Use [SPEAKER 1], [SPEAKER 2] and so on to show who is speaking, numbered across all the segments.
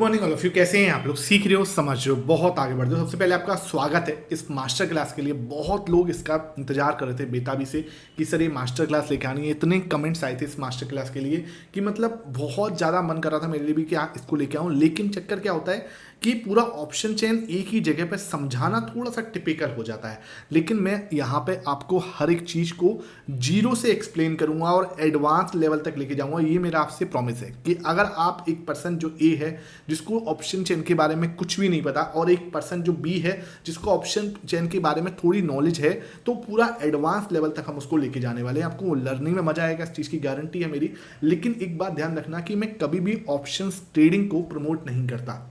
[SPEAKER 1] Morning all of you. कैसे हैं आप लोग? सीख रहे हो, समझ रहे हो, बहुत आगे बढ़ रहे हो। सबसे पहले आपका स्वागत है इस मास्टर क्लास के लिए। बहुत लोग इसका इंतजार कर रहे थे बेताबी से कि सर ये मास्टर क्लास लेके आनी है। इतने कमेंट्स आए थे इस मास्टर क्लास के लिए कि मतलब बहुत ज़्यादा मन कर रहा था मेरे लिए भी कि इसको लेके आऊँ। लेकिन चक्कर क्या होता है कि पूरा ऑप्शन चेन एक ही जगह पर समझाना थोड़ा सा टिपिकल हो जाता है। लेकिन मैं यहाँ पे आपको हर एक चीज़ को जीरो से एक्सप्लेन करूँगा और एडवांस लेवल तक लेके जाऊँगा। ये मेरा आपसे प्रॉमिस है कि अगर आप एक पर्सन जो ए है जिसको ऑप्शन चेन के बारे में कुछ भी नहीं पता, और एक पर्सन जो बी है जिसको ऑप्शन चेन के बारे में थोड़ी नॉलेज है, तो पूरा एडवांस लेवल तक हम उसको लेके जाने वाले हैं। आपको लर्निंग में मजा आएगा, इस चीज़ की गारंटी है मेरी। लेकिन एक बात ध्यान रखना कि मैं कभी भी ऑप्शन ट्रेडिंग को प्रमोट नहीं करता।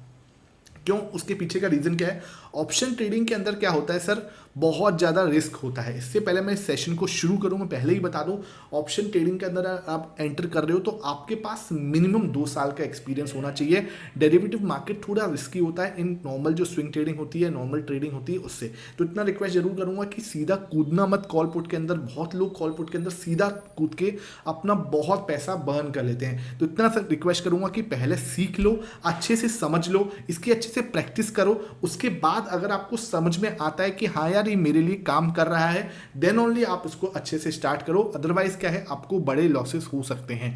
[SPEAKER 1] क्यों? उसके पीछे का रीज़न क्या है? ऑप्शन ट्रेडिंग के अंदर क्या होता है सर, बहुत ज़्यादा रिस्क होता है। इससे पहले मैं इस सेशन को शुरू करूँ, मैं पहले ही बता दूँ, ऑप्शन ट्रेडिंग के अंदर आप एंटर कर रहे हो तो आपके पास मिनिमम 2 साल का एक्सपीरियंस होना चाहिए। डेरिवेटिव मार्केट थोड़ा रिस्की होता है इन नॉर्मल जो स्विंग ट्रेडिंग होती है, नॉर्मल ट्रेडिंग होती है उससे। तो इतना रिक्वेस्ट जरूर करूँगा कि सीधा कूदना मत कॉल पुट के अंदर। बहुत लोग कॉल पुट के अंदर सीधा कूद के अपना बहुत पैसा बर्न कर लेते हैं। तो इतना सा रिक्वेस्ट करूँगा कि पहले सीख लो, अच्छे से समझ लो, इसकी अच्छे से प्रैक्टिस करो। उसके बाद अगर आपको समझ में आता है कि हाँ यार ये मेरे लिए काम कर रहा है, देन ओनली आप इसको अच्छे से स्टार्ट करो। अदरवाइज क्या है, आपको बड़े लॉसेस हो सकते हैं।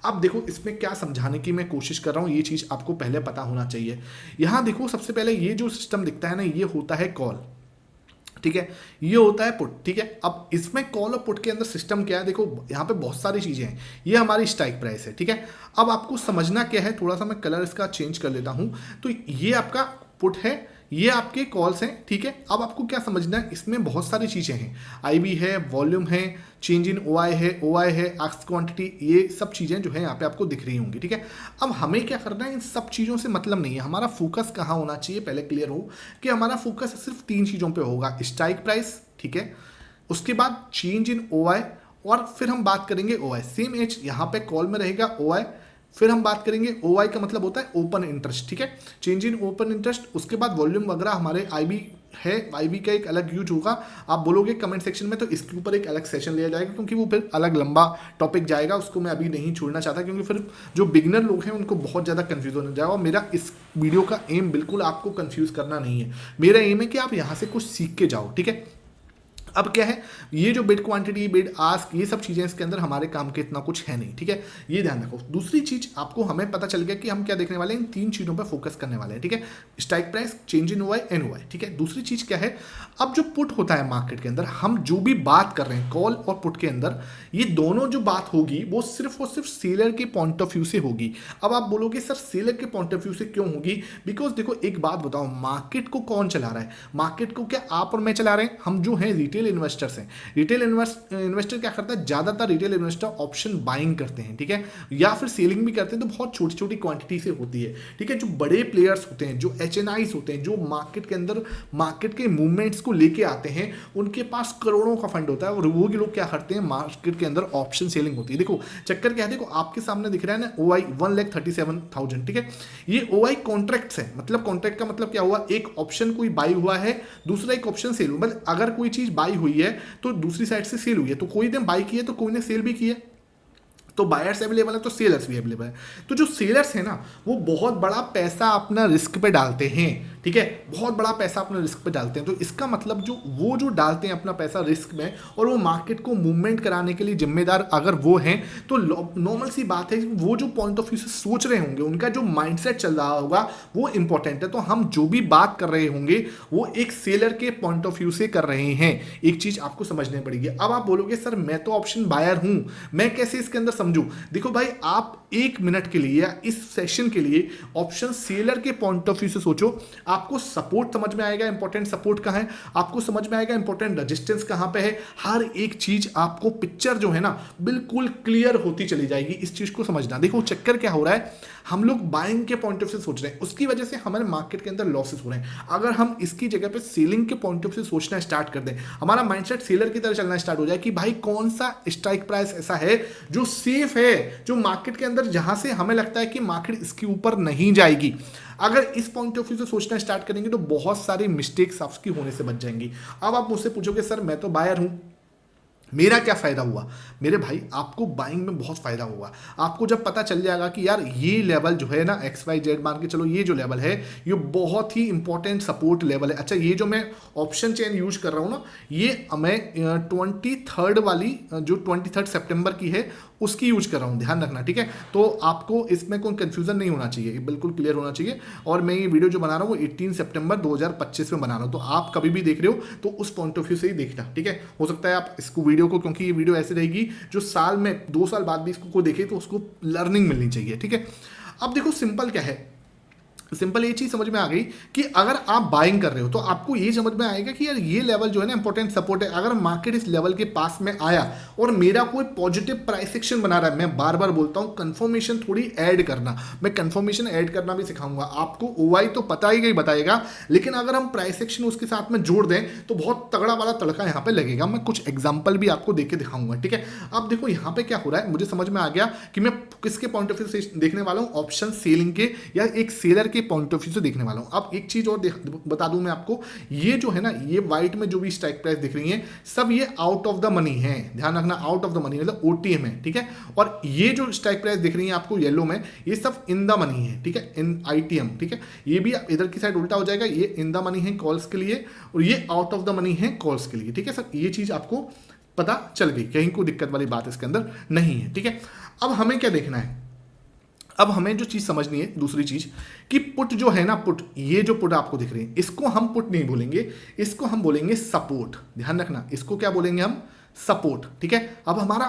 [SPEAKER 1] अब देखो इसमें क्या समझाने की मैं कोशिश कर रहा हूँ, ये चीज़ आपको पहले पता होना चाहिए। यहाँ देखो सबसे पहले ये जो सिस्टम दिखता है ना, ये होता है कॉल, ठीक है, ये होता है पुट, ठीक है। अब इसमें कॉल और पुट के अंदर सिस्टम क्या है, देखो यहाँ पे बहुत सारी चीज़ें हैं। ये हमारी स्ट्राइक प्राइस है, ठीक है। अब आपको समझना क्या है, थोड़ा सा मैं कलर इसका चेंज कर लेता हूँ। तो ये आपका पुट है, ये आपके कॉल्स हैं, ठीक है। अब आपको क्या समझना है, इसमें बहुत सारी चीज़ें हैं। आईबी है, वॉल्यूम है, चेंज इन ओआई है, ओआई है, एक्स क्वांटिटी, ये सब चीज़ें जो है यहाँ पे आपको दिख रही होंगी, ठीक है। अब हमें क्या करना है, इन सब चीज़ों से मतलब नहीं है। हमारा फोकस कहाँ होना चाहिए, पहले क्लियर हो कि हमारा फोकस सिर्फ 3 चीज़ों पे होगा। स्ट्राइक प्राइस, ठीक है, उसके बाद चेंज इन ओआई, और फिर हम बात करेंगे ओआई। सेम एज यहाँ पे कॉल में रहेगा ओआई, फिर हम बात करेंगे ओआई का मतलब होता है ओपन इंटरेस्ट, ठीक है, चेंज इन ओपन इंटरेस्ट। उसके बाद वॉल्यूम वगैरह हमारे आईबी है, आईबी का एक अलग यूज होगा। आप बोलोगे कमेंट सेक्शन में तो इसके ऊपर एक अलग सेशन लिया जाएगा, क्योंकि वो फिर अलग लंबा टॉपिक जाएगा, उसको मैं अभी नहीं छोड़ना चाहता, क्योंकि फिर जो बिगनर लोग हैं उनको बहुत ज़्यादा कंफ्यूज होने जाएगा। और मेरा इस वीडियो का एम बिल्कुल आपको कंफ्यूज करना नहीं है। मेरा एम है कि आप यहाँ से कुछ सीख के जाओ, ठीक है। अब क्या है, ये जो बिड क्वांटिटी, बिड आस्क, ये सब चीज़ें इसके अंदर हमारे काम के इतना कुछ है नहीं, ठीक है, ये ध्यान रखो। दूसरी चीज़ आपको, हमें पता चल गया कि हम क्या देखने वाले हैं, इन 3 चीज़ों पर फोकस करने वाले हैं, ठीक है। Strike price, change in OI, an OI, ठीक है। दूसरी चीज़ क्या है, अब जो पुट होता है मार्केट के अंदर, हम जो भी बात कर रहे हैं कॉल और पुट के अंदर, ये दोनों जो बात होगी वो सिर्फ और सिर्फ सेलर के पॉइंट ऑफ व्यू से होगी। अब आप बोलोगे सर सेलर के पॉइंट ऑफ व्यू से क्यों होगी? बिकॉज देखो एक बात बताओ, मार्केट को कौन चला रहा है? मार्केट को क्या आप और मैं चला रहे हैं? हम जो हैं रिटेल इन्वेस्टर्स हैं। रिटेल इन्वेस्टर क्या करता है, ज्यादातर रिटेल इन्वेस्टर ऑप्शन बाइंग करते हैं, ठीक है, या फिर सेलिंग भी करते हैं, तो बहुत छोटी छोटी क्वांटिटी से होती है, ठीक है। जो बड़े प्लेयर्स होते हैं, जो एचएनआईस होते हैं, जो मार्केट के अंदर मार्केट के मूवमेंट्स को लेके आते हैं, उनके पास करोड़ों का फंड होता है, और वो लोग क्या करते हैं, मार्केट के अंदर ऑप्शन सेलिंग होती है। देखो चक्कर क्या है, देखो आपके सामने दिख रहा है ना ओआई 1,37,000, ठीक है। ये ओआई कॉन्ट्रैक्ट्स है, मतलब कॉन्ट्रैक्ट का मतलब क्या हुआ, एक ऑप्शन कोई बाई हुआ है, दूसरा एक ऑप्शन सेल हुआ। मतलब अगर कोई चीज बाई हुई है तो दूसरी साइड से सेल हुई है, तो कोई ने बाई की है तो कोई ने सेल भी की है। तो बायर्स अवेलेबल है तो सेलर्स भी अवेलेबल है। तो जो सेलर्स है ना, वो बहुत बड़ा पैसा अपना रिस्क पे डालते हैं, ठीक है, बहुत बड़ा पैसा अपना रिस्क पे डालते हैं। तो इसका मतलब जो डालते हैं अपना पैसा रिस्क में, और वो मार्केट को मूवमेंट कराने के लिए जिम्मेदार अगर वो हैं, तो नॉर्मल सी बात है, वो जो पॉइंट ऑफ व्यू से सोच रहे होंगे, उनका जो माइंडसेट चल रहा होगा वो इंपॉर्टेंट है। तो हम जो भी बात कर रहे होंगे वो एक सेलर के पॉइंट ऑफ व्यू से कर रहे हैं। एक चीज आपको समझनी पड़ेगी। अब आप बोलोगे सर मैं तो ऑप्शन बायर हूं, मैं कैसे इसके अंदर समझूं? देखो भाई, आप 1 मिनट के लिए या इस सेशन के लिए ऑप्शन सेलर के पॉइंट ऑफ व्यू से सोचो। आपको सपोर्ट समझ में आएगा, इंपॉर्टेंट सपोर्ट कहां है, आपको समझ में आएगा इंपॉर्टेंट रेजिस्टेंस कहां पे है। हर एक चीज आपको, पिक्चर जो है ना बिल्कुल क्लियर होती चली जाएगी। इस चीज को समझना। देखो चक्कर क्या हो रहा है, हम लोग बाइंग के पॉइंट ऑफ व्यू से सोच रहे हैं, उसकी वजह से हमारे मार्केट के अंदर लॉसेस हो रहे हैं। अगर हम इसकी जगह पे सेलिंग के पॉइंट ऑफ व्यू से सोचना स्टार्ट कर दें, हमारा माइंडसेट सेलर की तरह चलना स्टार्ट हो जाए कि भाई कौन सा स्ट्राइक प्राइस ऐसा है जो सेफ है, जो मार्केट के अंदर जहां से हमें लगता है कि मार्केट इसके ऊपर नहीं जाएगी। अगर इस पॉइंट ऑफ व्यू से सोचना स्टार्ट करेंगे तो बहुत सारी मिस्टेक्स आपकी होने से बच जाएंगी। अब आप मुझसे पूछोगे सर मैं तो बायर हूं, मेरा क्या फ़ायदा हुआ? मेरे भाई आपको बाइंग में बहुत फ़ायदा होगा। आपको जब पता चल जाएगा कि यार ये लेवल जो है ना एक्स वाई जेड मान के चलो, ये जो लेवल है ये बहुत ही इंपॉर्टेंट सपोर्ट लेवल है। अच्छा, ये जो मैं ऑप्शन चेन यूज कर रहा हूँ ना, ये मैं 23rd वाली जो 23rd सितंबर की है उसकी यूज कर रहा हूँ, ध्यान रखना, ठीक है। तो आपको इसमें कोई कंफ्यूजन नहीं होना चाहिए, ये बिल्कुल क्लियर होना चाहिए। और मैं ये वीडियो जो बना रहा हूँ वो 18 सितंबर 2025 में बना रहा हूँ, तो आप कभी भी देख रहे हो तो उस पॉइंट ऑफ व्यू से ही देखना, ठीक है। हो सकता है आप इसको वीडियो को, क्योंकि ये वीडियो ऐसी रहेगी जो साल में 2 साल बाद भी इसको देखे तो उसको लर्निंग मिलनी चाहिए, ठीक है। अब देखो सिंपल क्या है, सिंपल ये चीज समझ में आ गई कि अगर आप बाइंग कर रहे हो तो आपको ये समझ में आएगा कि यार ये लेवल जो है ना इंपॉर्टेंट सपोर्ट है। अगर मार्केट इस लेवल के पास में आया और मेरा कोई पॉजिटिव प्राइस एक्शन बना रहा है, मैं बार बार बोलता हूं कंफर्मेशन थोड़ी ऐड करना, मैं कंफर्मेशन ऐड करना भी सिखाऊंगा आपको। ओवाई तो पता ही बताएगा, लेकिन अगर हम प्राइस एक्शन उसके साथ में जोड़ दें तो बहुत तगड़ा वाला तड़का यहाँ पे लगेगा। मैं कुछ एग्जाम्पल भी आपको देके दिखाऊंगा, ठीक है। अब देखो यहाँ पे क्या हो रहा है, मुझे समझ में आ गया कि मैं किसके पॉइंट ऑफ व्यू से देखने वाला हूँ, ऑप्शन सेलिंग के या एक सेलर के पॉइंट ऑफ व्यू से देखने वाला हूं। अब एक चीज और बता दूं मैं आपको, ये जो है ना, ये व्हाइट में जो भी स्ट्राइक प्राइस दिख रही है सब ये आउट ऑफ द मनी है, ध्यान रखना, आउट ऑफ द मनी मतलब ओटीएम है, ठीक है। और ये जो स्ट्राइक प्राइस दिख रही है आपको येलो में, ये सब इन द मनी है, ठीक है, इन आईटीएम, ठीक है। ये भी इधर की साइड उल्टा हो जाएगा, ये इन द मनी है कॉल्स के लिए और ये आउट ऑफ द मनी है कॉल्स के लिए, ठीक है सर। ये चीज आपको पता चल गई, कहीं कोई दिक्कत वाली बात इसके अंदर नहीं है, ठीक है। अब हमें क्या देखना है, अब हमें जो चीज समझनी है दूसरी चीज कि पुट जो है ना, पुट, ये जो पुट आपको दिख रही है इसको हम पुट नहीं बोलेंगे, इसको हम बोलेंगे सपोर्ट, ध्यान रखना, इसको क्या बोलेंगे हम, सपोर्ट, ठीक है। अब हमारा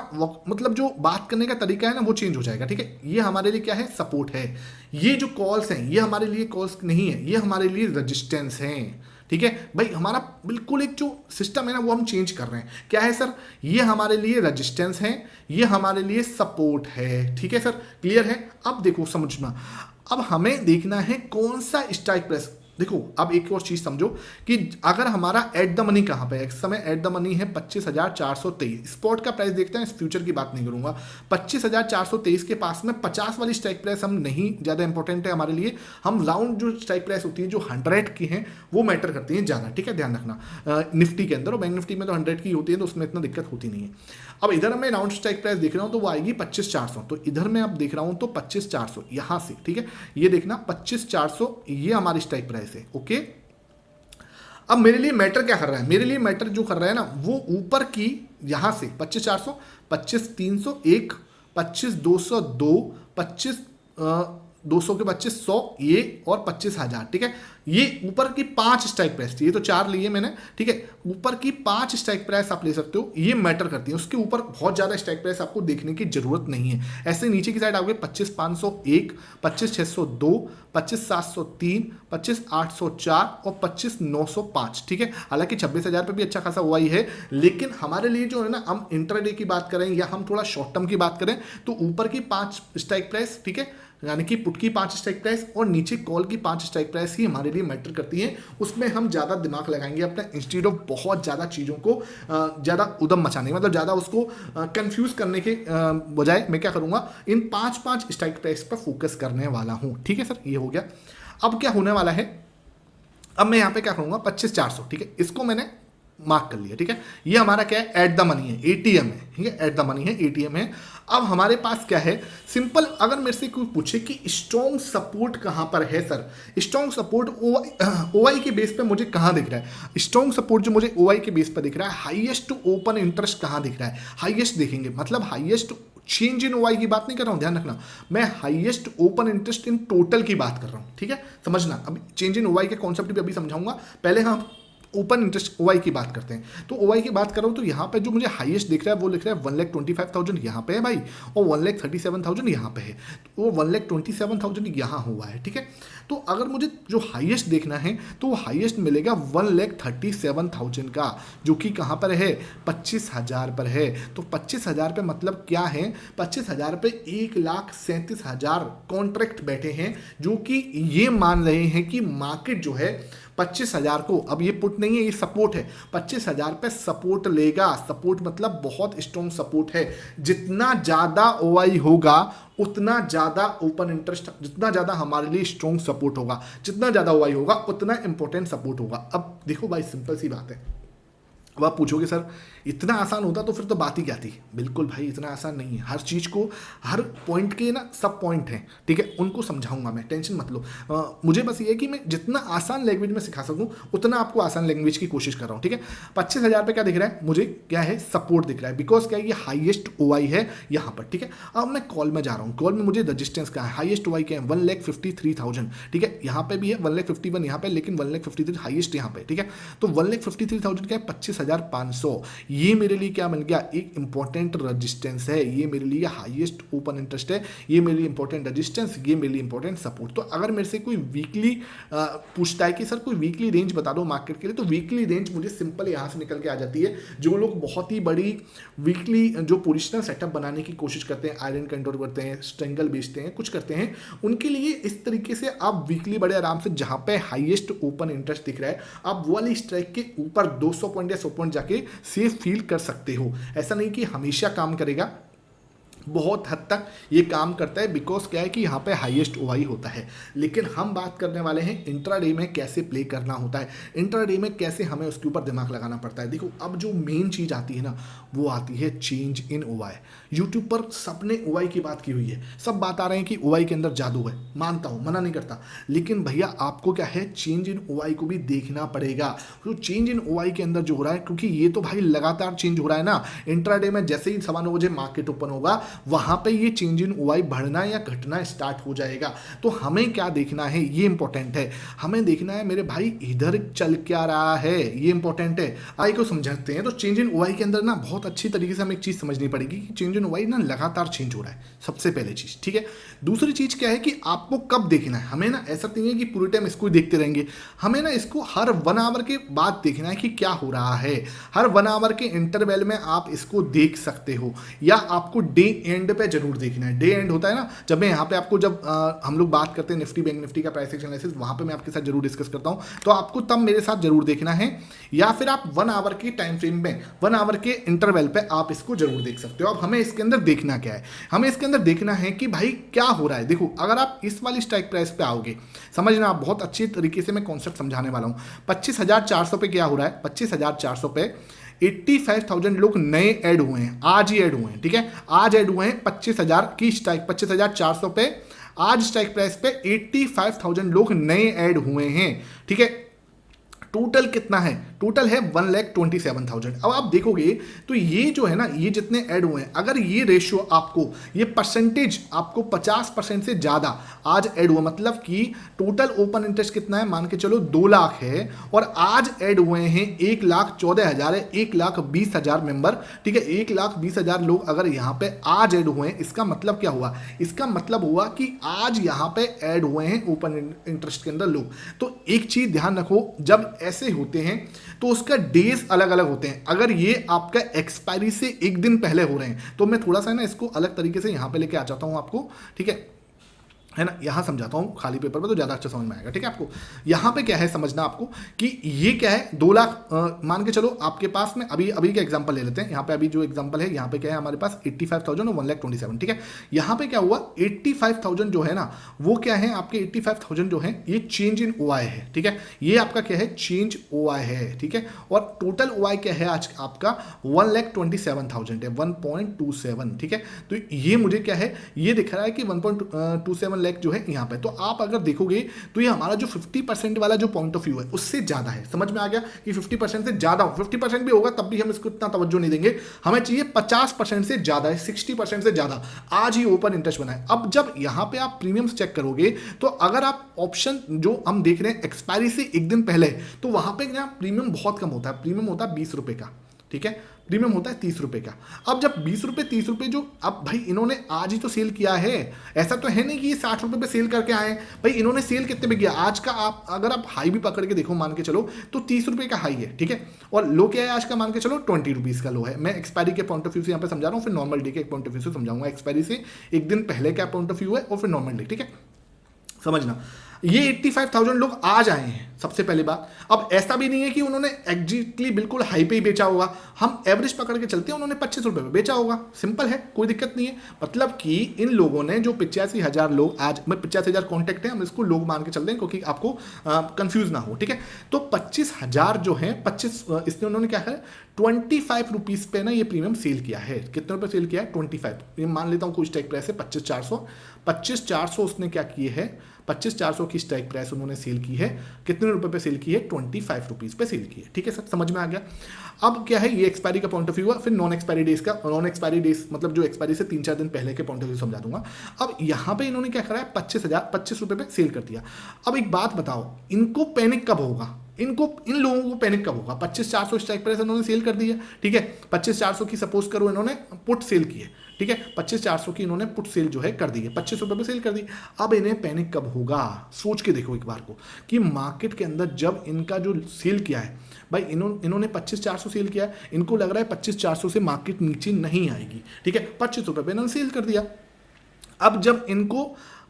[SPEAKER 1] मतलब जो बात करने का तरीका है ना वो चेंज हो जाएगा, ठीक है। ये हमारे लिए क्या है, सपोर्ट है। ये जो कॉल्स हैं ये हमारे लिए कॉल्स नहीं है, ये हमारे लिए रजिस्टेंस हैं, ठीक है भाई। हमारा बिल्कुल एक जो सिस्टम है ना वो हम चेंज कर रहे हैं। क्या है सर, ये हमारे लिए रेजिस्टेंस है, ये हमारे लिए सपोर्ट है, ठीक है सर, क्लियर है। अब देखो समझना, अब हमें देखना है कौन सा स्ट्राइक प्राइस। देखो अब एक और चीज समझो कि अगर हमारा एट द मनी कहां पे है, इस समय एट द मनी है 25,423, स्पॉट का प्राइस देखते हैं, इस फ्यूचर की बात नहीं करूंगा। 25,423 के पास में 50 वाली स्ट्राइक प्राइस हम नहीं ज्यादा इंपॉर्टेंट है हमारे लिए, हम राउंड जो स्ट्राइक प्राइस होती है जो 100 की है वो मैटर करती है ज्यादा, ठीक है, ध्यान रखना। निफ्टी के अंदर और बैंक निफ्टी में तो 100 की होती है तो उसमें इतना दिक्कत होती नहीं है। अब इधर मैं राउंड स्ट्राइक प्राइस देख रहा हूं तो वो आएगी 25,400, तो इधर मैं अब देख रहा हूं तो 25,400 यहां से, ठीक है, ये देखना 25,400 ये हमारी स्ट्राइक प्राइस है, ओके। अब मेरे लिए मैटर क्या कर रहा है, मेरे लिए मैटर जो कर रहा है ना वो ऊपर की यहां से 25,400, 25,301, 25,202, 25,200 के 25,100 ये और 25,000, ठीक है। ये ऊपर की 5 स्ट्राइक प्राइस थी, ये तो 4 लिए मैंने, ठीक है। ऊपर की 5 स्ट्राइक प्राइस आप ले सकते हो, ये मैटर करती है। उसके ऊपर बहुत ज्यादा स्ट्राइक प्राइस आपको देखने की जरूरत नहीं है। ऐसे नीचे की साइड आओगे 25,501, 25,602, 25,703, 25,804 और 25,905, ठीक है। हालांकि 26,000 पे भी अच्छा खासा हुआ ही है, लेकिन हमारे लिए जो है ना, हम इंट्राडे की बात करें या हम थोड़ा शॉर्ट टर्म की बात करें तो ऊपर की 5 स्ट्राइक प्राइस, ठीक है, यानी कि पुट की 5 स्ट्राइक प्राइस और नीचे कॉल की 5 स्ट्राइक प्राइस ही हमारे लिए मैटर करती है। उसमें हम ज़्यादा दिमाग लगाएंगे अपना, इंस्टीड ऑफ बहुत ज़्यादा चीज़ों को ज़्यादा उदम मचाने, मतलब ज़्यादा उसको कंफ्यूज करने के बजाय मैं क्या करूँगा, इन 5 स्ट्राइक प्राइस पर फोकस करने वाला हूँ, ठीक है सर। ये हो गया। अब क्या होने वाला है, अब मैं यहाँ पे क्या करूँगा, 25,400, ठीक है, इसको मैंने मार्क कर लिया, ठीक है। ये हमारा क्या है, एट द मनी है, एटीएम है, ठीक है, एट द मनी है, एटीएम है। अब हमारे पास क्या है, सिंपल, अगर मेरे से कोई पूछे कि स्ट्रॉन्ग सपोर्ट कहां पर है सर, स्ट्रॉन्ग सपोर्ट ओआई के बेस पे मुझे कहां दिख रहा है, स्ट्रॉन्ग सपोर्ट जो मुझे ओआई के बेस पर दिख रहा है, हाईएस्ट ओपन इंटरेस्ट कहां दिख रहा है, हाईएस्ट देखेंगे, मतलब हाईएस्ट चेंज इन ओआई की बात नहीं कर रहा हूं, ध्यान रखना, मैं highest open interest in total की बात कर रहा हूं, ठीक है, समझना। अब चेंज इन ओआई के कॉन्सेप्ट भी अभी समझाऊंगा, पहले हम ओपन इंटरेस्ट ओआई की बात करते हैं। तो ओआई की बात कर रहा हूं तो यहाँ पे जो मुझे हाईएस्ट दिख रहा है वो लिख रहा है 1,25,000 यहाँ पे है भाई, और 1,37,000 यहाँ पे है, तो वो 1,27,000 यहाँ हुआ है, ठीक है। तो अगर मुझे जो हाईएस्ट देखना है तो वो हाईएस्ट मिलेगा 1,37,000 का, जो कि कहाँ पर है, 25,000 पर है। तो 25,000 पे मतलब क्या है, 25,000 पे 1,37,000 कॉन्ट्रैक्ट बैठे हैं जो कि ये मान रहे हैं कि मार्केट जो है 25,000 को, अब ये पुट नहीं है ये सपोर्ट है, 25,000 पे सपोर्ट लेगा। सपोर्ट मतलब बहुत स्ट्रॉन्ग सपोर्ट है। जितना ज्यादा ओआई होगा उतना ज्यादा ओपन इंटरेस्ट, जितना ज्यादा हमारे लिए स्ट्रॉन्ग सपोर्ट होगा, जितना ज्यादा ओआई होगा उतना इंपॉर्टेंट सपोर्ट होगा। अब देखो भाई सिंपल सी बात है, अब आप पूछोगे सर इतना आसान होता तो फिर तो बात ही क्या थी। बिल्कुल भाई, इतना आसान नहीं है। हर चीज़ को, हर पॉइंट के ना सब पॉइंट हैं, ठीक है, उनको समझाऊंगा मैं, टेंशन मत लो। मुझे बस ये है कि मैं जितना आसान लैंग्वेज में सिखा सकूं उतना आपको आसान लैंग्वेज की कोशिश कर रहा हूँ, ठीक है। 25,000 पे क्या दिख रहा है मुझे, क्या है, सपोर्ट दिख रहा है, बिकॉज क्या है, ये हाईएस्ट ओआई है यहाँ पर, ठीक है। अब मैं कॉल में जा रहा हूँ, कॉल में मुझे रजिस्टेंस का है, हाईएस्ट ओआई क्या है 1,53,000, ठीक है। यहाँ पे भी है 1,51,000 यहाँ पे, लेकिन 1,53,000 हाईएस्ट यहाँ पे, ठीक है। तो 1,53,000 क्या है 25,500, ये मेरे लिए क्या बन गया, एक इंपॉर्टेंट रजिस्टेंस है, ये मेरे लिए हाईएस्ट ओपन इंटरेस्ट है, ये मेरे लिए इंपॉर्टेंट रजिस्टेंस, ये मेरे लिए इंपॉर्टेंट सपोर्ट। तो अगर मेरे से कोई वीकली पूछता है कि सर कोई वीकली रेंज बता दो मार्केट के लिए, तो वीकली रेंज मुझे सिंपल यहाँ से निकल के आ जाती है। जो लोग बहुत ही बड़ी वीकली जो पोजिशनल सेटअप बनाने की कोशिश करते हैं, आयरन कंट्रोल करते हैं, स्ट्रेंगल बेचते हैं, कुछ करते हैं, उनके लिए इस तरीके से आप वीकली बड़े आराम से, जहां पे हाईएस्ट ओपन इंटरेस्ट दिख रहा है, आप वो वाली स्ट्राइक के ऊपर 200 पॉइंट या 100 पॉइंट जाके सेफ फील कर सकते हो। ऐसा नहीं कि हमेशा काम करेगा, बहुत हद तक ये काम करता है, बिकॉज क्या है कि यहाँ पे हाईएस्ट ओआई होता है। लेकिन हम बात करने वाले हैं इंट्राडे में कैसे प्ले करना होता है, इंट्राडे में कैसे हमें उसके ऊपर दिमाग लगाना पड़ता है। देखो अब जो मेन चीज़ आती है ना, वो आती है चेंज इन ओआई। यूट्यूब पर सबने ओआई की बात की हुई है, सब बात आ रहे हैं कि ओआई के अंदर जादू है, मानता हूँ, मना नहीं करता, लेकिन भैया आपको क्या है, चेंज इन ओआई को भी देखना पड़ेगा। तो चेंज इन ओआई के अंदर जो हो रहा है, क्योंकि ये तो भाई लगातार चेंज हो रहा है ना, इंट्राडे में जैसे ही 9:15 बजे मार्केट ओपन होगा, वहां पे ये चेंज इन ओआई बढ़ना या घटना स्टार्ट हो जाएगा। तो हमें क्या देखना है, ये इंपॉर्टेंट है। हमें देखना है मेरे भाई इधर चल क्या रहा है, ये इंपॉर्टेंट है। आई को समझते हैं तो चेंज इन ओआई के अंदर ना बहुत अच्छी तरीके से हमें एक चीज समझनी पड़ेगी कि चेंज इन ओआई ना लगातार चेंज हो रहा है, सबसे पहले चीज, ठीक है। दूसरी चीज क्या है कि आपको कब देखना है, हमें ना ऐसा नहीं है कि पूरे टाइम इसको देखते रहेंगे, हमें ना इसको हर 1 आवर के बाद देखना है कि क्या हो रहा है। हर 1 आवर के इंटरवल में आप इसको देख सकते हो, या आपको डे एंड पे जरूर देखना है। डे एंड होता है ना, जब मैं यहाँ पे आपको, जब हम लोग बात करते हैं निफ्टी बैंक निफ्टी का प्राइस एक्शन एनालिसिस, वहां पे मैं आपके साथ जरूर डिस्कस करता हूँ, तो आपको तब मेरे साथ जरूर देखना है। या फिर आप 1 आवर के टाइम फ्रेम में, 1 आवर के इंटरवल पे आप इसको जरूर देख सकते हो। अब हमें इसके अंदर देखना क्या है, हमें इसके अंदर देखना है कि भाई क्या हो रहा है। देखो अगर आप इस वाली स्ट्राइक प्राइस पे आओगे, समझना, आप बहुत अच्छी तरीके से मैं कॉन्सेप्ट समझाने वाला हूँ। 25,400 पे क्या हो रहा है, 25,400 पे 85,000 लोग नए ऐड हुए हैं, आज ही ऐड हुए हैं, ठीक है, आज ऐड हुए हैं 25,000 की स्ट्राइक, 25,400 पे आज स्ट्राइक प्राइस पे 85,000 लोग नए ऐड हुए हैं, ठीक है। टोटल कितना है, टोटल है 1,27,000। अब आप देखोगे तो ये जो है ना, ये जितने ऐड हुए हैं, अगर ये रेशियो आपको, ये परसेंटेज आपको 50% से ज़्यादा आज ऐड हुआ, मतलब कि टोटल ओपन इंटरेस्ट कितना है, मान के चलो 2 लाख है, और आज ऐड हुए हैं 1,14,000 है, 1,20,000 मेंबर, ठीक है, 1,20,000 लोग अगर यहाँ पे आज ऐड हुए हैं, इसका मतलब क्या हुआ, इसका मतलब हुआ कि आज यहाँ पे ऐड हुए हैं ओपन इंटरेस्ट के अंदर लोग। तो एक चीज ध्यान रखो, जब ऐसे होते हैं तो उसका डेज अलग अलग होते हैं। अगर ये आपका एक्सपायरी से एक दिन पहले हो रहे हैं, तो मैं थोड़ा सा ना इसको अलग तरीके से यहां पे लेके आ जाता हूं आपको, ठीक है ना, यहां समझाता हूं खाली पेपर पे तो ज्यादा अच्छा समझ में आएगा, ठीक है। आपको यहां पे क्या है समझना आपको कि ये क्या है, 2 लाख मान के चलो आपके पास में, अभी का एग्जांपल ले लेते हैं। यहां पे अभी जो एग्जांपल है, यहां पे क्या है हमारे पास 85,000 और 1,27,000, ठीक है। यहां पे क्या हुआ, 85,000 जो है ना, वो क्या है आपके 85,000 जो है, ये चेंज इन ओआई है, ठीक है। ये आपका क्या है, चेंज ओआई है, ठीक है। और टोटल ओआई क्या है आज आपका 1,27,000 है, 1.27, ठीक है। तो ये मुझे क्या है, ये दिख रहा है कि 1.27 लाख जो है यहाँ पे। तो आप अगर देखोगे तो ये हमारा जो 50% वाला जो पॉइंट ऑफ व्यू है उससे ज्यादा है। समझ में आ गया कि 50% से ज्यादा, 50% भी होगा तब भी हम इसको इतना तवज्जो नहीं देंगे, हमें चाहिए 50% से ज्यादा है, 60% से ज्यादा आज ही ओपन इंटरेस्ट बना है। अब जब यहाँ पे आप प्रीमियम्स चेक करोगे, तो अगर आप ऑप्शन जो हम देख रहे हैं एक्सपायरी से एक दिन पहले, तो वहां पे क्या प्रीमियम बहुत कम होता है, प्रीमियम होता है 20 रुपए का, ठीक है, प्रीमियम होता है 30 रुपए का। अब जब 20 रुपए 30 रुपए जो, अब भाई इन्होंने आज ही तो सेल किया है, ऐसा तो है नहीं कि ये 60 रुपए पे सेल करके आए। भाई इन्होंने सेल कितने पे किया आज का, आप अगर आप हाई भी पकड़ के देखो, मान के चलो तो 30 रुपए का हाई है, ठीक है, और लो क्या है आज का, मान के चलो 20 रुपीज का लो है। मैं एक्सपायरी के पॉइंट ऑफ व्यू से यहाँ पे समझा रहा हूँ, फिर नॉर्मल डे के पॉइंट ऑफ व्यू से समझाऊंगा, एक्सपायरी से एक दिन पहले क्या पॉइंट ऑफ व्यू है और फिर नॉर्मल डे, ठीक है, समझना। ये 85,000 लोग आज आए हैं, सबसे पहली बात। अब ऐसा भी नहीं है कि उन्होंने एग्जैक्टली बिल्कुल हाई पे ही बेचा होगा, हम एवरेज पकड़ के चलते हैं, उन्होंने 25 रुपए पे बेचा होगा, सिंपल है, कोई दिक्कत नहीं है। मतलब कि इन लोगों ने जो 85,000 लोग आज, मैं 85,000 कॉन्टेक्ट है, हम इसको लोग मान के चलते हैं क्योंकि आपको कंफ्यूज ना हो, ठीक है। तो 25,000 जो है 25 इसने उन्होंने क्या करा, 25 रुपीज पे ना ये प्रीमियम सेल किया है। कितने रुपए सेल किया है? 25। ये मान लेता हूँ कोई स्ट्राइक प्राइस है 25,400 उसने क्या किए है, 25,400 की स्ट्राइक प्राइस उन्होंने सेल की है। कितने रुपए पे सेल की है? 25 रुपीज पे सेल की है, ठीक है सर, समझ में आ गया। अब क्या है, ये एक्सपायरी का पॉइंट ऑफ व्यू है, फिर नॉन एक्सपायरी डेज का, नॉन एक्सपायरी डेज मतलब जो एक्सपायरी से 3-4 दिन पहले के पॉइंट ऑफ व्यू समझा दूंगा। अब यहाँ पे इन्होंने क्या करा है, 25 रुपए पे सेल कर दिया। अब एक बात बताओ, इनको पैनिक कब होगा, इन लोगों को पैनिक कब होगा? 25,400 स्ट्राइक प्राइस इन्होंने सेल कर दी है, ठीक है। 25,400 की सपोज करो इन्होंने पुट सेल की है, ठीक है। 25,400 की इन्होंने पुट सेल जो है कर दी है, 25 रुपए पे सेल कर दी। अब इन्हें पैनिक कब होगा, सोच के देखो एक बार को, कि मार्केट के अंदर जब इनका जो सेल किया है भाई, इन्होंने 25,400 सेल किया है, इनको लग रहा है 25,400 से मार्केट नीचे नहीं आएगी, ठीक है। 25 रुपए पे इन्होंने सेल कर दिया। अब जब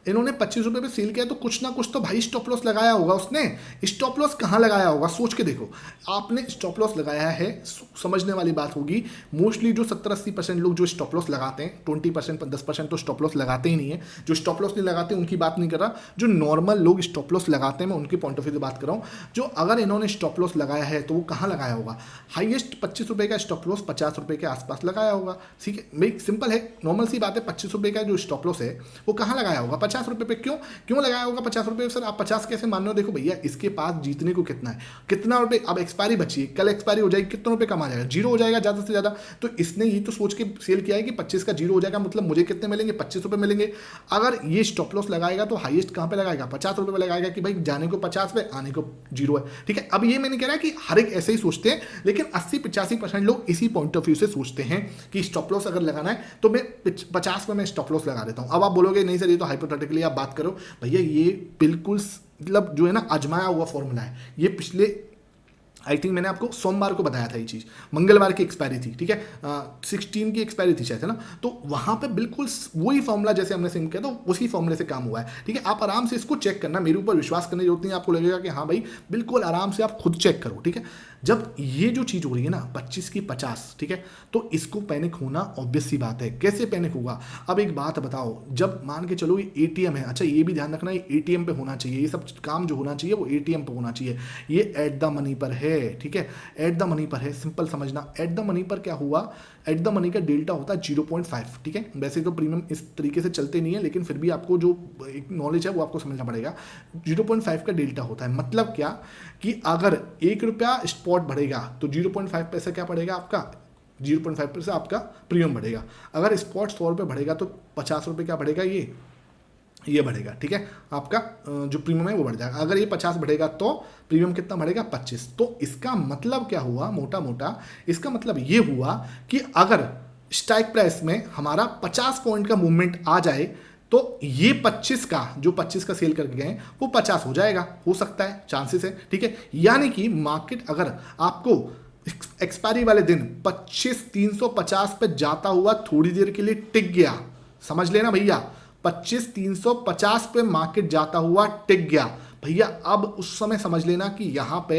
[SPEAKER 1] इन्होंने 25 रुपए पे सेल किया तो कुछ ना कुछ तो भाई स्टॉप लॉस लगाया होगा उसने। स्टॉप लॉस कहाँ लगाया होगा, सोच के देखो। आपने स्टॉप लॉस लगाया है, समझने वाली बात होगी, मोस्टली जो 70-80% लोग जो स्टॉप लॉस लगाते हैं, 20% 10% तो स्टॉप लॉस लगाते ही नहीं है। जो स्टॉप लॉस नहीं लगाते उनकी बात नहीं कर रहा, जो नॉर्मल लोग स्टॉप लॉस लगाते हैं मैं उनके पॉइंट ऑफ व्यू से बात कर रहा हूँ। जो अगर इन्होंने स्टॉप लॉस लगाया है तो वो कहाँ लगाया होगा, हाईएस्ट 25 रुपए का स्टॉप लॉस 50 रुपए के आसपास लगाया होगा, ठीक है। भाई सिंपल है, नॉर्मल सी बात है, 25 रुपए का जो स्टॉप लॉस है वो कहाँ लगाया होगा, 50 रुपए पे। क्यों लगाया होगा 50 रुपए? सर आप 50 कैसे मान रहे हो? देखो भैया, इसके पास जीतने को कितना है, कितना रुपए, अब एक्सपायरी बची है, कल एक्सपायरी हो जाएगी, कितने रुपए कमा जाएगा, जीरो हो जाएगा ज्यादा से ज्यादा। तो इसने ये तो सोच के सेल किया है कि 25 का जीरो हो जाएगा, मतलब मुझे कितने मिलेंगे, 25 रुपए मिलेंगे। अगर ये स्टॉप लॉस लगाएगा तो हाईएस्ट कहां पे लगाएगा, 50 रुपए पे लगाएगा, कि भाई जाने को 50 पे, आने को जीरो है, ठीक है। अब ये मैंने कह रहा है कि हर एक ऐसे ही सोचते हैं, लेकिन 80-85% लोग इसी पॉइंट ऑफ व्यू से सोचते हैं कि स्टॉप लॉस अगर लगाना है तो मैं 50 पे मैं स्टॉप लॉस लगा देता हूं। अब आप बोलोगे नहीं सर ये तो हाइपोथेटिकली आप बात करो, भैया ये बिल्कुल मतलब जो है ना आजमाया हुआ फॉर्मूला है। ये पिछले आई थिंक मैंने आपको सोमवार को बताया था ये चीज़, मंगलवार की एक्सपायरी थी, ठीक है, 16 की एक्सपायरी थी शायद, है ना। तो वहाँ पे बिल्कुल वही फॉर्मूला जैसे हमने सिम किया तो उसी फॉर्मूले से काम हुआ है, ठीक है। आप आराम से इसको चेक करना, मेरे ऊपर विश्वास करने की जरूरत नहीं, आपको लगेगा कि हाँ भाई बिल्कुल आराम से आप खुद चेक करो, ठीक है। जब ये जो चीज़ हो रही है ना 25 की 50, ठीक है, तो इसको पैनिक होना ऑब्वियस सी बात है। कैसे पैनिक होगा? अब एक बात बताओ, जब मान के चलो ये एटीएम है, अच्छा ये भी ध्यान रखना ये एटीएम पे होना चाहिए, ये सब काम जो होना चाहिए वो एटीएम पे होना चाहिए। ये एट द मनी पर है, ठीक है, एट द मनी पर है, सिंपल समझना। एट द मनी पर क्या हुआ, एट द मनी का डेल्टा होता है 0.5, ठीक है। वैसे तो प्रीमियम इस तरीके से चलते नहीं है, लेकिन फिर भी आपको जो एक नॉलेज है वो आपको समझना पड़ेगा। 0.5 का डेल्टा होता है, मतलब क्या कि अगर 1 रुपया स्पॉट बढ़ेगा तो 0.5 पैसा क्या पड़ेगा आपका, 0.5 पैसा आपका प्रीमियम बढ़ेगा। अगर स्पॉट 100 रुपये बढ़ेगा तो 50 रुपये क्या बढ़ेगा, ये बढ़ेगा, ठीक है, आपका जो प्रीमियम है वो बढ़ जाएगा। अगर ये 50 बढ़ेगा तो प्रीमियम कितना बढ़ेगा, 25। तो इसका मतलब क्या हुआ, मोटा मोटा इसका मतलब ये हुआ कि अगर स्ट्राइक प्राइस में हमारा 50 पॉइंट का मूवमेंट आ जाए तो ये 25 का जो 25 का सेल करके गए वो 50 हो जाएगा, हो सकता है, चांसेस है, ठीक है। यानी कि मार्केट अगर आपको एक्सपायरी वाले दिन 25,350 पे जाता हुआ थोड़ी देर के लिए टिक गया, समझ लेना भैया, 25,350 पे मार्केट जाता हुआ टिक गया भैया, अब उस समय समझ लेना कि यहां पे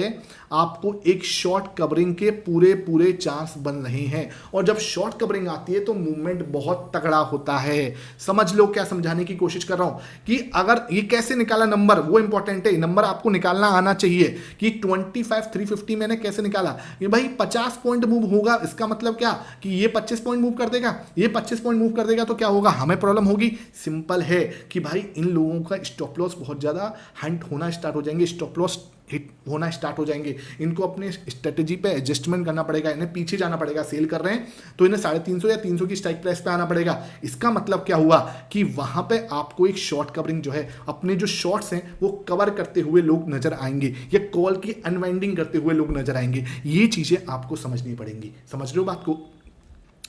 [SPEAKER 1] आपको एक शॉर्ट कवरिंग के पूरे चांस बन रहे हैं। और जब शॉर्ट कवरिंग आती है तो मूवमेंट बहुत तगड़ा होता है। समझ लो क्या समझाने की कोशिश कर रहा हूं, कि अगर ये कैसे निकाला नंबर, वो इंपॉर्टेंट है, नंबर आपको निकालना आना चाहिए कि 25,350 मैंने कैसे निकाला, ये भाई 50 पॉइंट मूव होगा, इसका मतलब क्या कि ये 25 पॉइंट मूव कर देगा, ये 25 पॉइंट मूव कर देगा, तो क्या होगा, हमें प्रॉब्लम होगी। सिंपल है कि भाई इन लोगों का स्टॉप लॉस बहुत ज्यादा हंट होना स्टार्ट हो जाएंगे, स्टॉप लॉस हिट होना स्टार्ट हो जाएंगे। इनको अपने स्ट्रेटेजी पे एडजस्टमेंट करना पड़ेगा, इन्हें पीछे जाना पड़ेगा। सेल कर रहे हैं तो इन्हें 350 या 300 की स्ट्राइक प्राइस पे आना पड़ेगा। इसका मतलब क्या हुआ कि वहां पे आपको एक शॉर्ट कवरिंग जो है, अपने जो शॉर्ट्स हैं वो कवर करते हुए लोग नजर आएंगे, या कॉल की अनवाइंडिंग करते हुए लोग नजर आएंगे। ये चीजें आपको समझनी पड़ेंगी, समझ रहे हो बात को।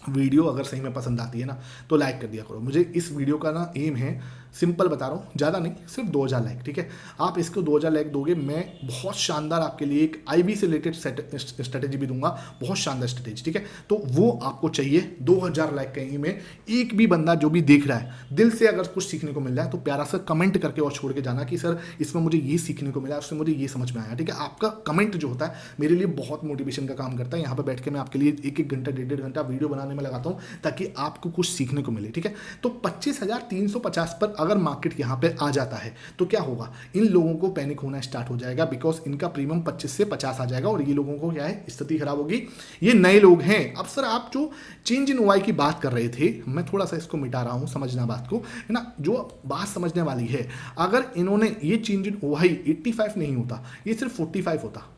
[SPEAKER 1] वीडियो अगर सही में पसंद आती है ना तो लाइक कर दिया करो। मुझे इस वीडियो का ना एम है, सिंपल बता रहा हूँ, ज़्यादा नहीं, सिर्फ 2000 लाइक, ठीक है। आप इसको 2000 लाइक दोगे, मैं बहुत शानदार आपके लिए एक आईबी से रिलेटेड स्ट्रेटेजी भी दूंगा, बहुत शानदार स्ट्रेटेजी, ठीक है। तो वो आपको चाहिए। 2000 लाइक का एम है। एक भी बंदा जो भी देख रहा है दिल से अगर कुछ सीखने को मिल रहा है तो प्यारा सा कमेंट करके और छोड़ के जाना कि सर इसमें मुझे ये सीखने को मिला, उससे मुझे ये समझ में आया, ठीक है। आपका कमेंट जो होता है मेरे लिए बहुत मोटिवेशन का काम करता है। यहाँ पर बैठ के मैं आपके लिए एक घंटा 1.5 घंटा वीडियो बनाने में लगाता हूँ ताकि आपको कुछ सीखने को मिले, ठीक है। तो 25,350 पर अगर मार्केट यहाँ पे आ जाता है तो क्या होगा, इन लोगों को पैनिक होना स्टार्ट हो जाएगा, बिकॉज इनका प्रीमियम 25 से 50 आ जाएगा और ये लोगों को क्या है, स्थिति खराब होगी। ये नए लोग हैं। अब सर आप जो चेंज इन ओवाई की बात कर रहे थे, मैं थोड़ा सा इसको मिटा रहा हूं, समझना बात को, है ना। जो बात समझने वाली है, अगर इन्होंने ये चेंज इन ओवाई 85 नहीं होता, ये सिर्फ 45 होता,